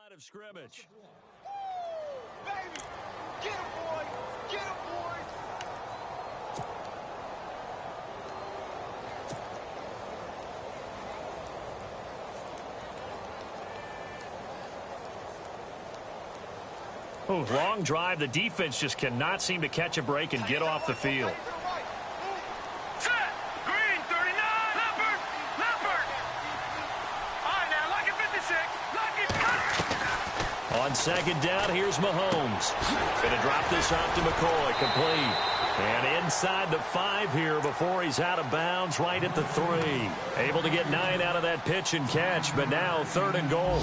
line of scrimmage. Baby. Get him, boy. Get him, boy. Oh, long drive. The defense just cannot seem to catch a break and get off the field. Set. Green, 39. Leopard. All right, now, lucky 56. Lucky. On second down, here's Mahomes. Going to drop this off to McCoy. Complete. And inside the 5 here before he's out of bounds right at the 3. Able to get 9 out of that pitch and catch, but now 3rd and goal.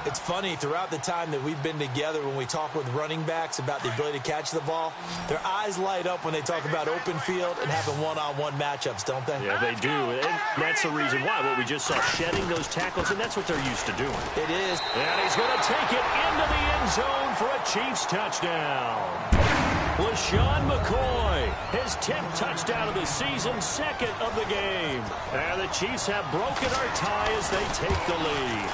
It's funny, throughout the time that we've been together, when we talk with running backs about the ability to catch the ball, their eyes light up when they talk about open field and having one-on-one matchups, don't they? Yeah, they do. And that's the reason why. What we just saw, shedding those tackles, and that's what they're used to doing. It is. And he's going to take it into the end zone for a Chiefs touchdown. LaShawn McCoy, his 10th touchdown of the season, 2nd of the game. And the Chiefs have broken our tie as they take the lead.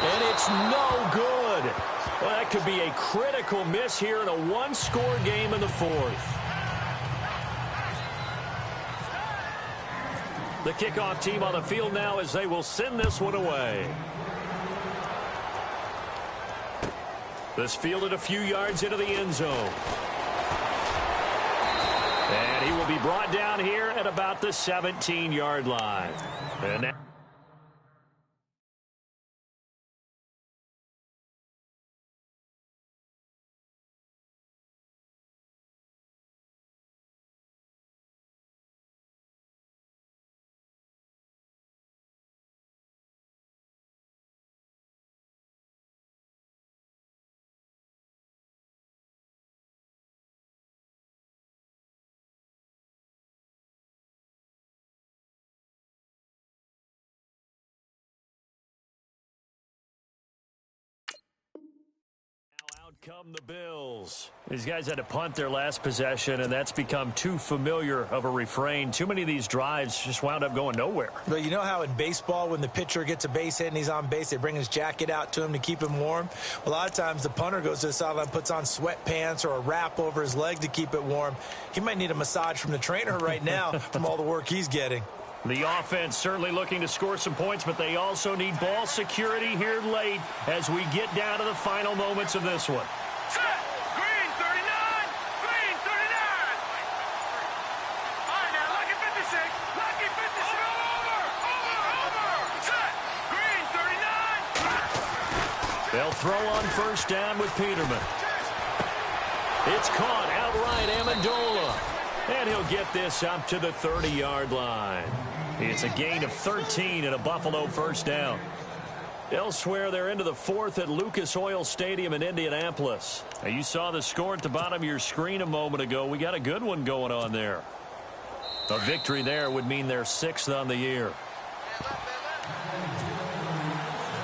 And it's no good. Well, that could be a critical miss here in a one-score game in the 4th. The kickoff team on the field now as they will send this one away. This fielded a few yards into the end zone. And he will be brought down here at about the 17-yard line. And now Come the Bills. These guys had to punt their last possession, and that's become too familiar of a refrain. Too many of these drives just wound up going nowhere. But you know how in baseball, when the pitcher gets a base hit and he's on base, they bring his jacket out to him to keep him warm? A lot of times the punter goes to the sideline, puts on sweatpants or a wrap over his leg to keep it warm. He might need a massage from the trainer right now from all the work he's getting. The offense certainly looking to score some points, but they also need ball security here late as we get down to the final moments of this one. Set! Green 39! Green 39! All right, now, lucky 56! Lucky 56! Over! Set! Green 39! They'll throw on first down with Peterman. It's caught outright, Amendola. And he'll get this up to the 30-yard line. It's a gain of 13 and a Buffalo first down. Elsewhere, they're into the fourth at Lucas Oil Stadium in Indianapolis. Now, you saw the score at the bottom of your screen a moment ago. We got a good one going on there. A victory there would mean they're 6th on the year.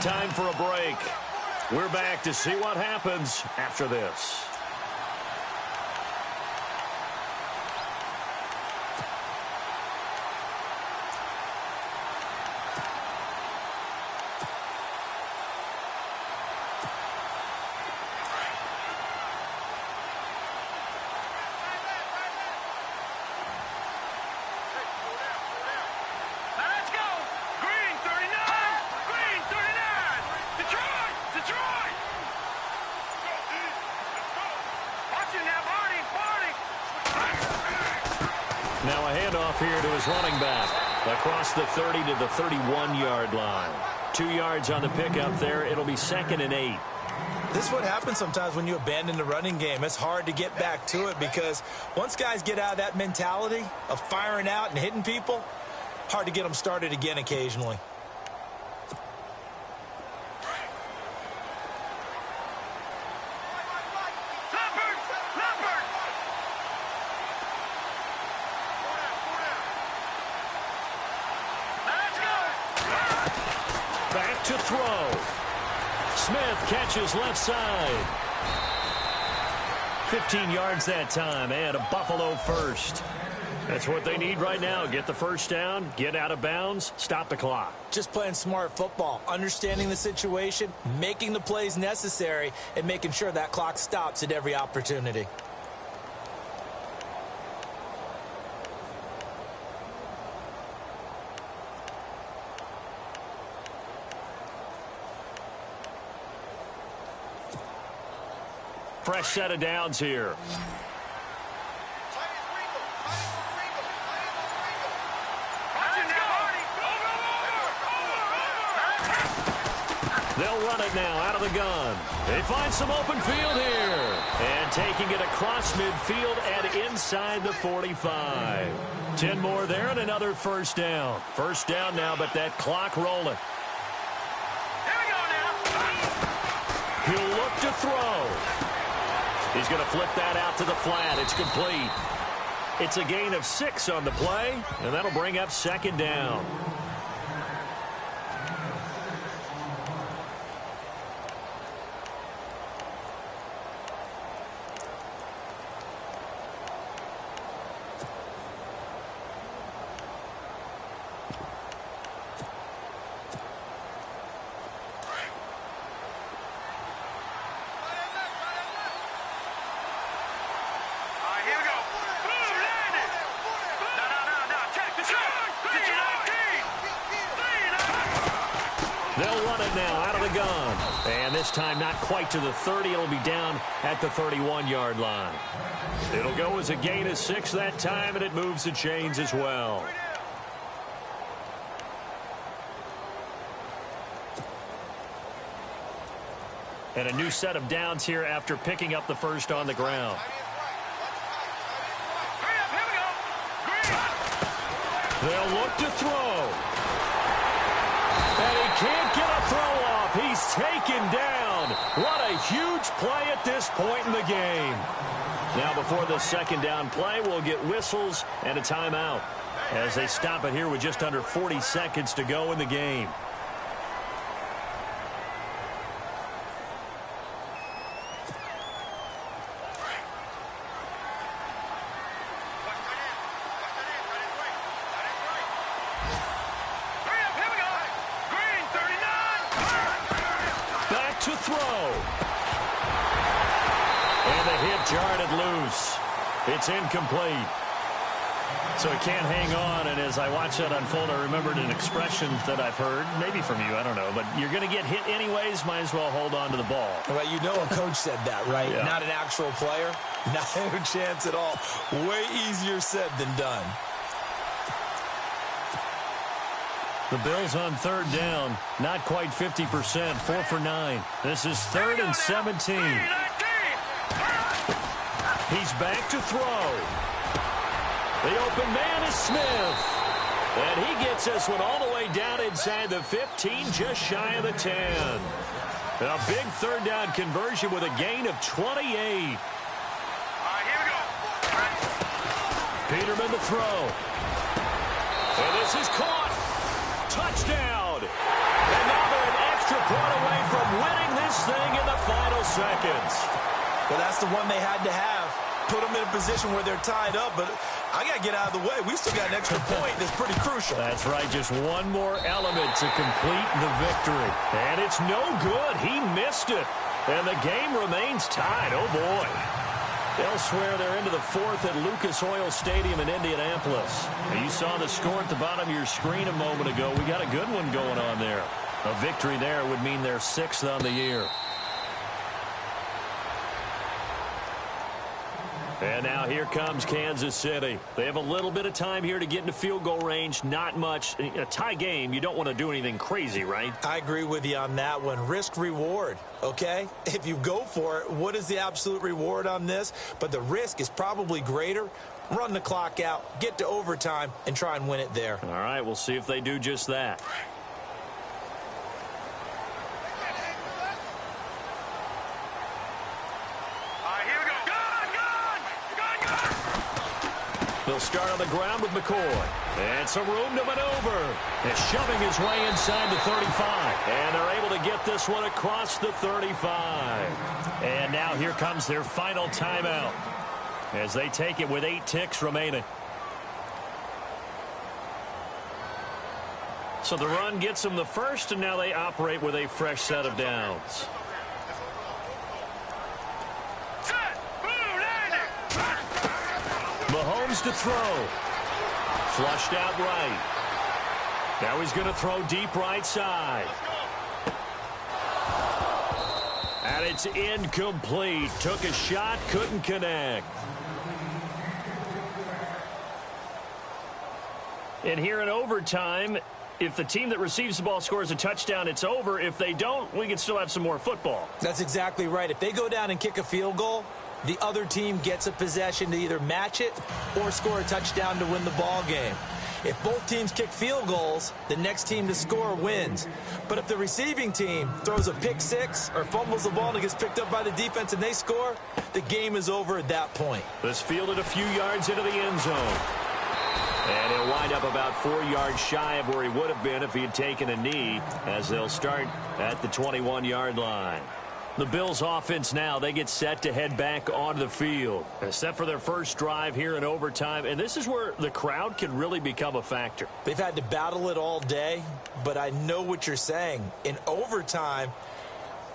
Time for a break. We're back to see what happens after this. Now a handoff here to his running back. Across the 30 to the 31-yard line. 2 yards on the pickup there. It'll be 2nd and 8. This is what happens sometimes when you abandon the running game. It's hard to get back to it because once guys get out of that mentality of firing out and hitting people, hard to get them started again occasionally. Back to throw. Smith catches left side. 15 yards that time, and a Buffalo first. That's what they need right now. Get the first down, get out of bounds, stop the clock. Just playing smart football, understanding the situation, making the plays necessary, and making sure that clock stops at every opportunity. Fresh set of downs here. They'll run it now out of the gun. They find some open field here. And taking it across midfield and inside the 45. 10 more there and another first down. First down now, but that clock rolling. Here we go now. He'll look to throw. He's going to flip that out to the flat. It's complete. It's a gain of 6 on the play, and that'll bring up 2nd down. They'll run it now out of the gun. And this time not quite to the 30. It'll be down at the 31-yard line. It'll go as a gain of 6 that time, and it moves the chains as well. And a new set of downs here after picking up the first on the ground. They'll look to throw. And he can't get a throw off. He's taken down. What a huge play at this point in the game. Now before the 2nd down play, we'll get whistles and a timeout as they stop it here with just under 40 seconds to go in the game. Jarred it loose. It's incomplete. So he can't hang on, and as I watch that unfold, I remembered an expression that I've heard, maybe from you, I don't know, but you're going to get hit anyways, might as well hold on to the ball. Well, you know a coach said that, right? Yeah. Not an actual player. Not a chance at all. Way easier said than done. The Bills on third down, not quite 50%, 4 for 9. This is 3rd and 17. He's back to throw. The open man is Smith. And he gets this one all the way down inside the 15, just shy of the 10. A big third down conversion with a gain of 28. Here we go. Peterman to throw. And this is caught. Touchdown. And now they're an extra point away from winning this thing in the final seconds. Well, that's the one they had to have. Put them in a position where they're tied up, but I got to get out of the way. We still got an extra point that's pretty crucial. That's right, just one more element to complete the victory. And it's no good. He missed it. And the game remains tied. Oh, boy. Elsewhere, they're into the 4th at Lucas Oil Stadium in Indianapolis. Now, you saw the score at the bottom of your screen a moment ago. We got a good one going on there. A victory there would mean they're 6th on the year. And now here comes Kansas City. They have a little bit of time here to get into field goal range. Not much. A tie game, you don't want to do anything crazy, right? I agree with you on that one. Risk reward, okay? If you go for it, what is the absolute reward on this? But the risk is probably greater. Run the clock out, get to overtime, and try and win it there. All right, we'll see if they do just that. They'll start on the ground with McCoy. And some room to maneuver. And shoving his way inside the 35. And they're able to get this one across the 35. And now here comes their final timeout as they take it with 8 ticks remaining. So the run gets them the first, and now they operate with a fresh set of downs. Mahomes to throw. Flushed out right. Now he's going to throw deep right side. And it's incomplete. Took a shot, couldn't connect. And here in overtime, if the team that receives the ball scores a touchdown, it's over. If they don't, we can still have some more football. That's exactly right. If they go down and kick a field goal, the other team gets a possession to either match it or score a touchdown to win the ball game. If both teams kick field goals, the next team to score wins. But if the receiving team throws a pick six or fumbles the ball and it gets picked up by the defense and they score, the game is over at that point. This fielded a few yards into the end zone. And he'll wind up about 4 yards shy of where he would have been if he had taken a knee, as they'll start at the 21-yard line. The Bills offense now, they get set to head back onto the field. Set for their first drive here in overtime. And this is where the crowd can really become a factor. They've had to battle it all day, but I know what you're saying. In overtime,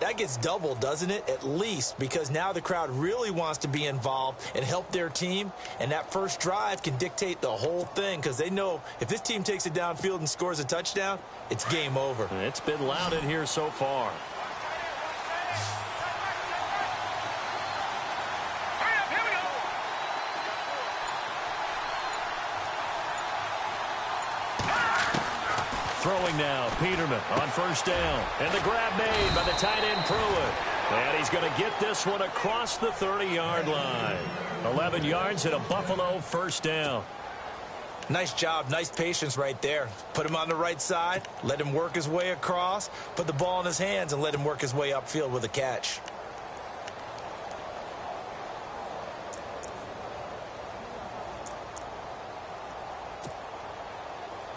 that gets doubled, doesn't it? At least, because now the crowd really wants to be involved and help their team. And that first drive can dictate the whole thing, because they know if this team takes it downfield and scores a touchdown, it's game over. It's been loud in here so far. Throwing now, Peterman on first down. And the grab made by the tight end Pruitt. And he's going to get this one across the 30-yard line. 11 yards and a Buffalo first down. Nice job, nice patience right there. Put him on the right side, let him work his way across, put the ball in his hands, and let him work his way upfield with a catch.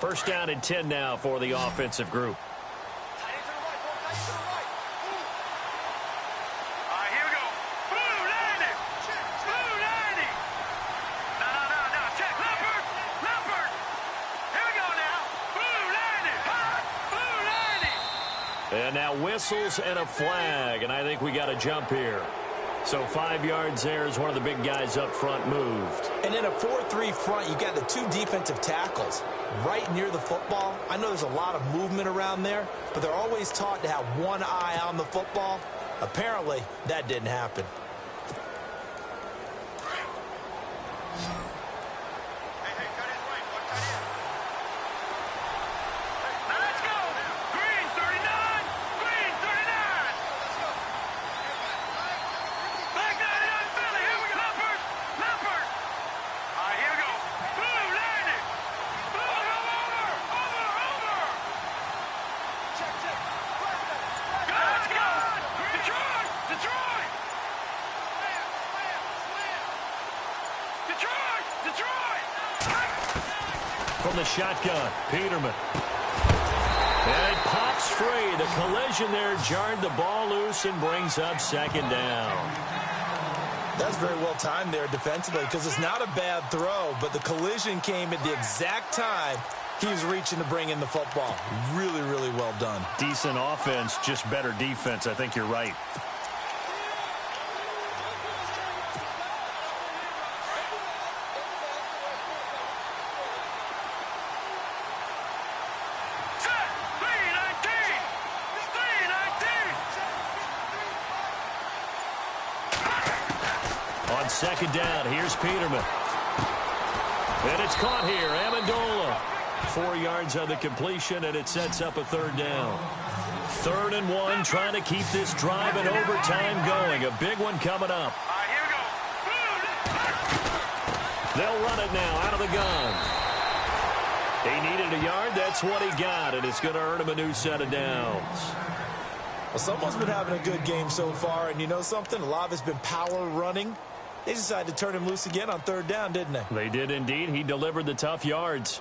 First down and 10 now for the offensive group. Here we go. Blue 90. Blue 90. No. Check. Leopard. Here we go now. Blue 90. Blue 90. And now whistles and a flag. And I think we got a jump here. So 5 yards there as one of the big guys up front moved. And in a 4-3 front, you got the 2 defensive tackles right near the football. I know there's a lot of movement around there, but they're always taught to have one eye on the football. Apparently, that didn't happen. From the shotgun, Peterman. And it pops free. The collision there jarred the ball loose and brings up second down. That's very well timed there defensively because it's not a bad throw, but the collision came at the exact time he was reaching to bring in the football. Really, really well done. Decent offense, just better defense. I think you're right. On second down, here's Peterman. And it's caught here, Amendola. 4 yards on the completion, and it sets up a third down. 3rd and 1, trying to keep this drive in overtime going. A big one coming up. They'll run it now out of the gun. He needed a yard. That's what he got, and it's going to earn him a new set of downs. Well, someone's been having a good game so far, and you know something? A lot of it's been power running. They decided to turn him loose again on 3rd down, didn't they? They did indeed. He delivered the tough yards.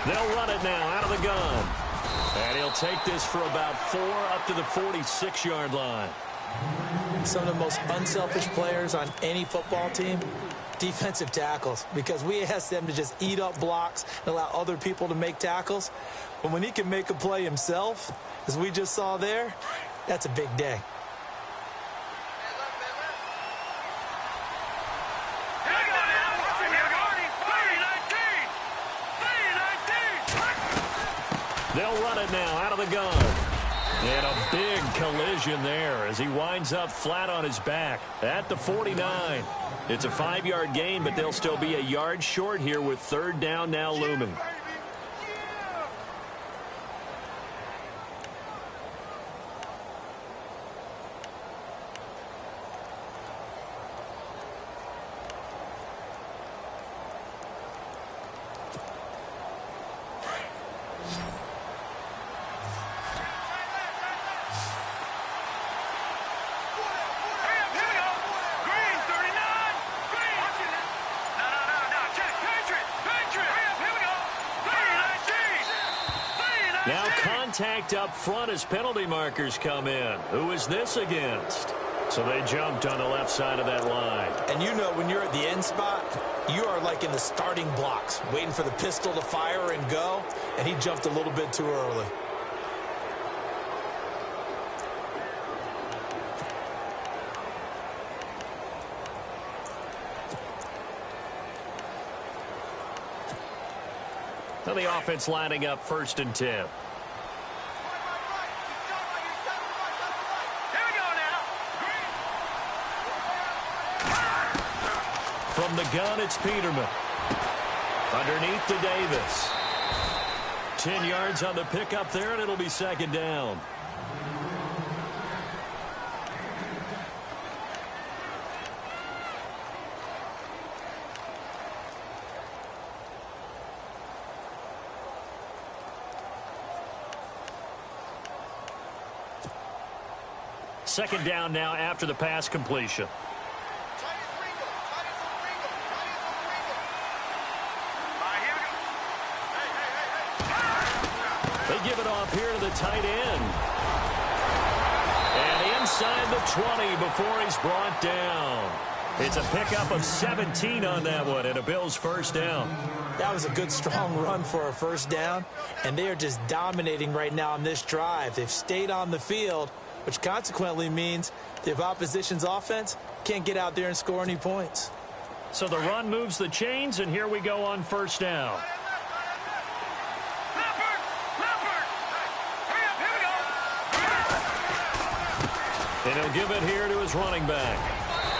They'll run it now out of the gun. And he'll take this for about 4 up to the 46-yard line. Some of the most unselfish players on any football team, defensive tackles, because we ask them to just eat up blocks and allow other people to make tackles. But when he can make a play himself, as we just saw there, that's a big day. They'll run it now out of the gun. And a big collision there as he winds up flat on his back at the 49. It's a 5-yard gain, but they'll still be a yard short here with 3rd down now looming. Now contact up front as penalty markers come in. Who is this against? So they jumped on the left side of that line. And you know when you're at the end spot, you are like in the starting blocks, waiting for the pistol to fire and go, and he jumped a little bit too early. So the offense lining up 1st and 10. From the gun, it's Peterman. Underneath to Davis. 10 yards on the pickup there, and it'll be 2nd down. Second down now after the pass completion. tight end. And inside the 20 before he's brought down. It's a pickup of 17 on that one, and a Bills first down. That was a good, strong run for a first down, and they are just dominating right now on this drive. They've stayed on the field, which consequently means the opposition's offense can't get out there and score any points. So the run moves the chains, and here we go on first down. And he'll give it here to his running back.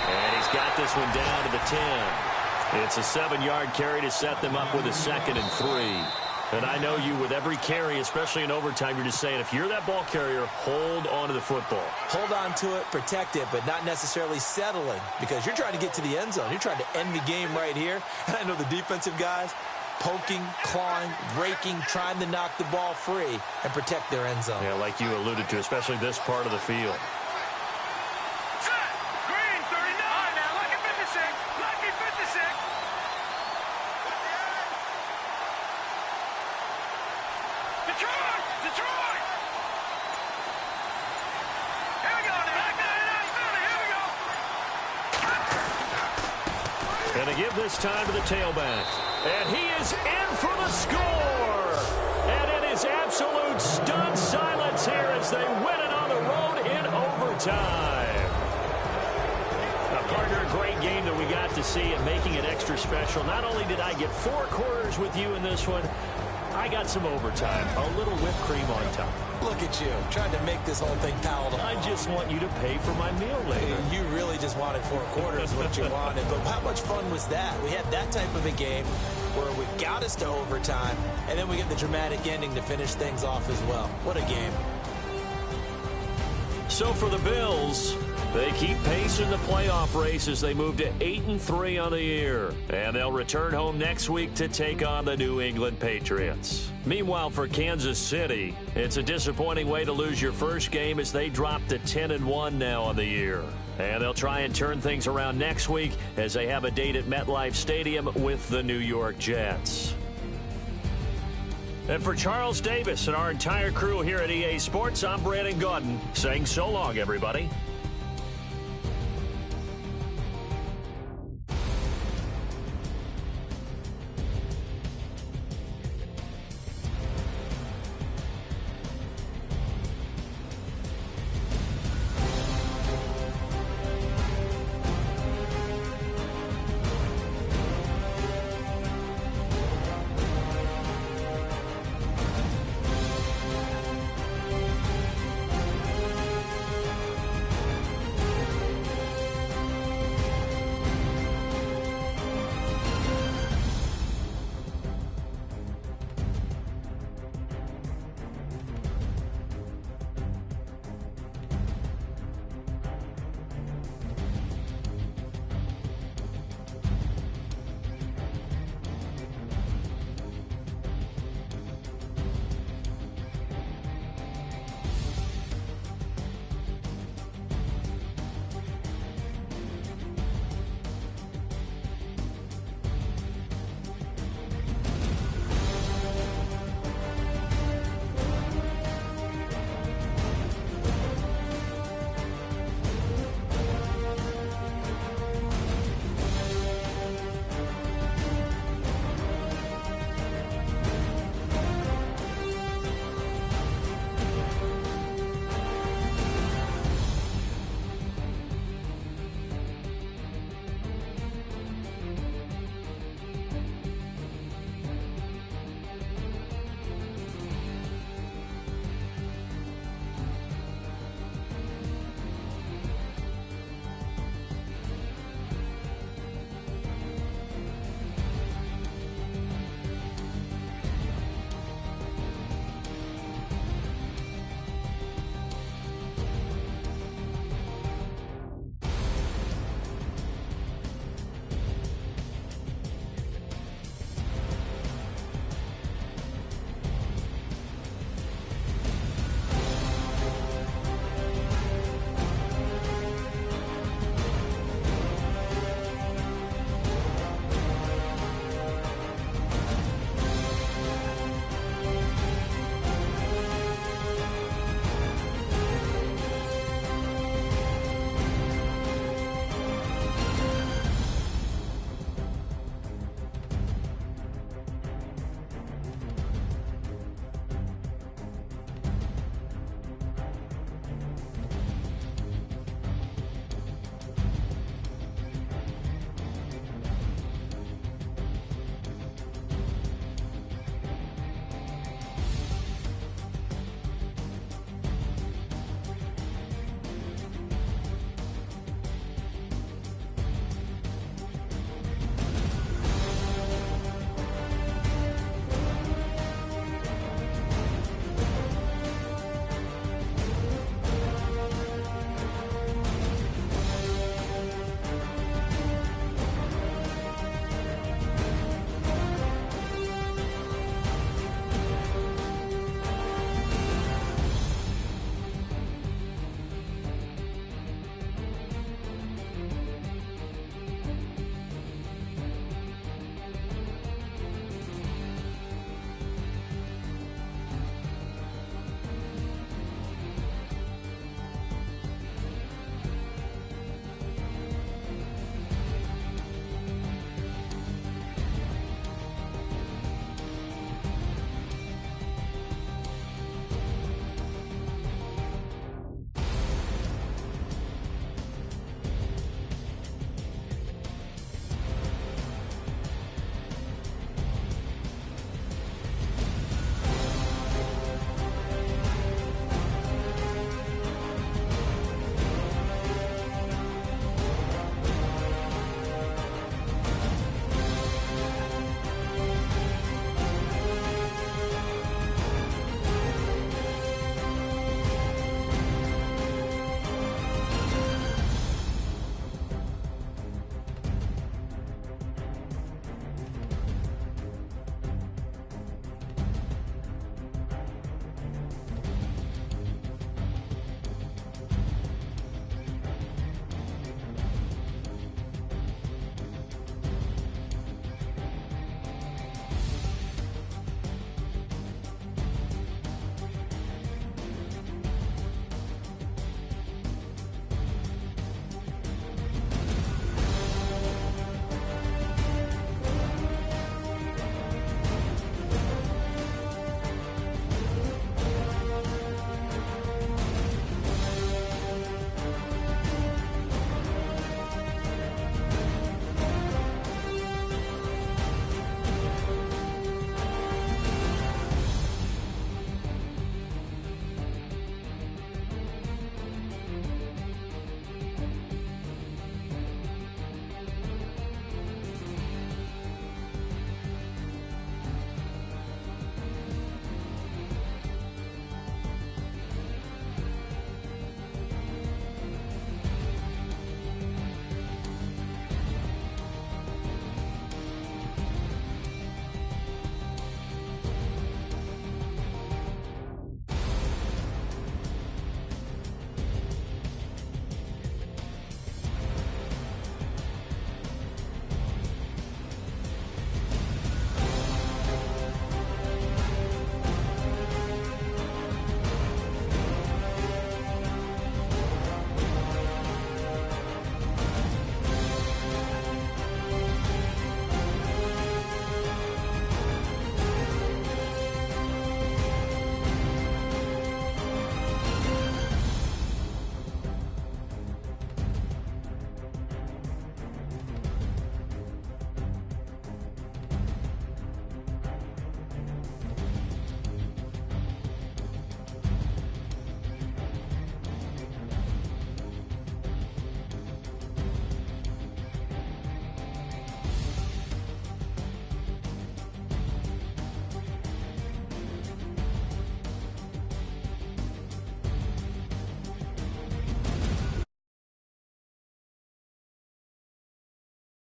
And he's got this one down to the 10. It's a 7-yard carry to set them up with a 2nd and 3. And I know you, with every carry, especially in overtime, you're just saying, if you're that ball carrier, hold on to the football. Hold on to it, protect it, but not necessarily settling, because you're trying to get to the end zone. You're trying to end the game right here. And I know the defensive guys poking, clawing, raking, trying to knock the ball free and protect their end zone. Yeah, like you alluded to, especially this part of the field. And they give this time to the tailback. And he is in for the score. And it is absolute stunned silence here as they win it on the road in overtime. Now, partner, a great game that we got to see and making it extra special. Not only did I get 4 quarters with you in this one, I got some overtime. A little whipped cream on top. Look at you, trying to make this whole thing palatable. I just want you to pay for my meal later. You really just wanted 4 quarters, what you wanted. But how much fun was that? We had that type of a game where we got us to overtime, and then we get the dramatic ending to finish things off as well. What a game. So for the Bills, they keep pace in the playoff race as they move to 8-3 on the year. And they'll return home next week to take on the New England Patriots. Meanwhile, for Kansas City, it's a disappointing way to lose your first game as they drop to 10-1 now on the year. And they'll try and turn things around next week as they have a date at MetLife Stadium with the New York Jets. And for Charles Davis and our entire crew here at EA Sports, I'm Brandon Gaudin saying so long, everybody.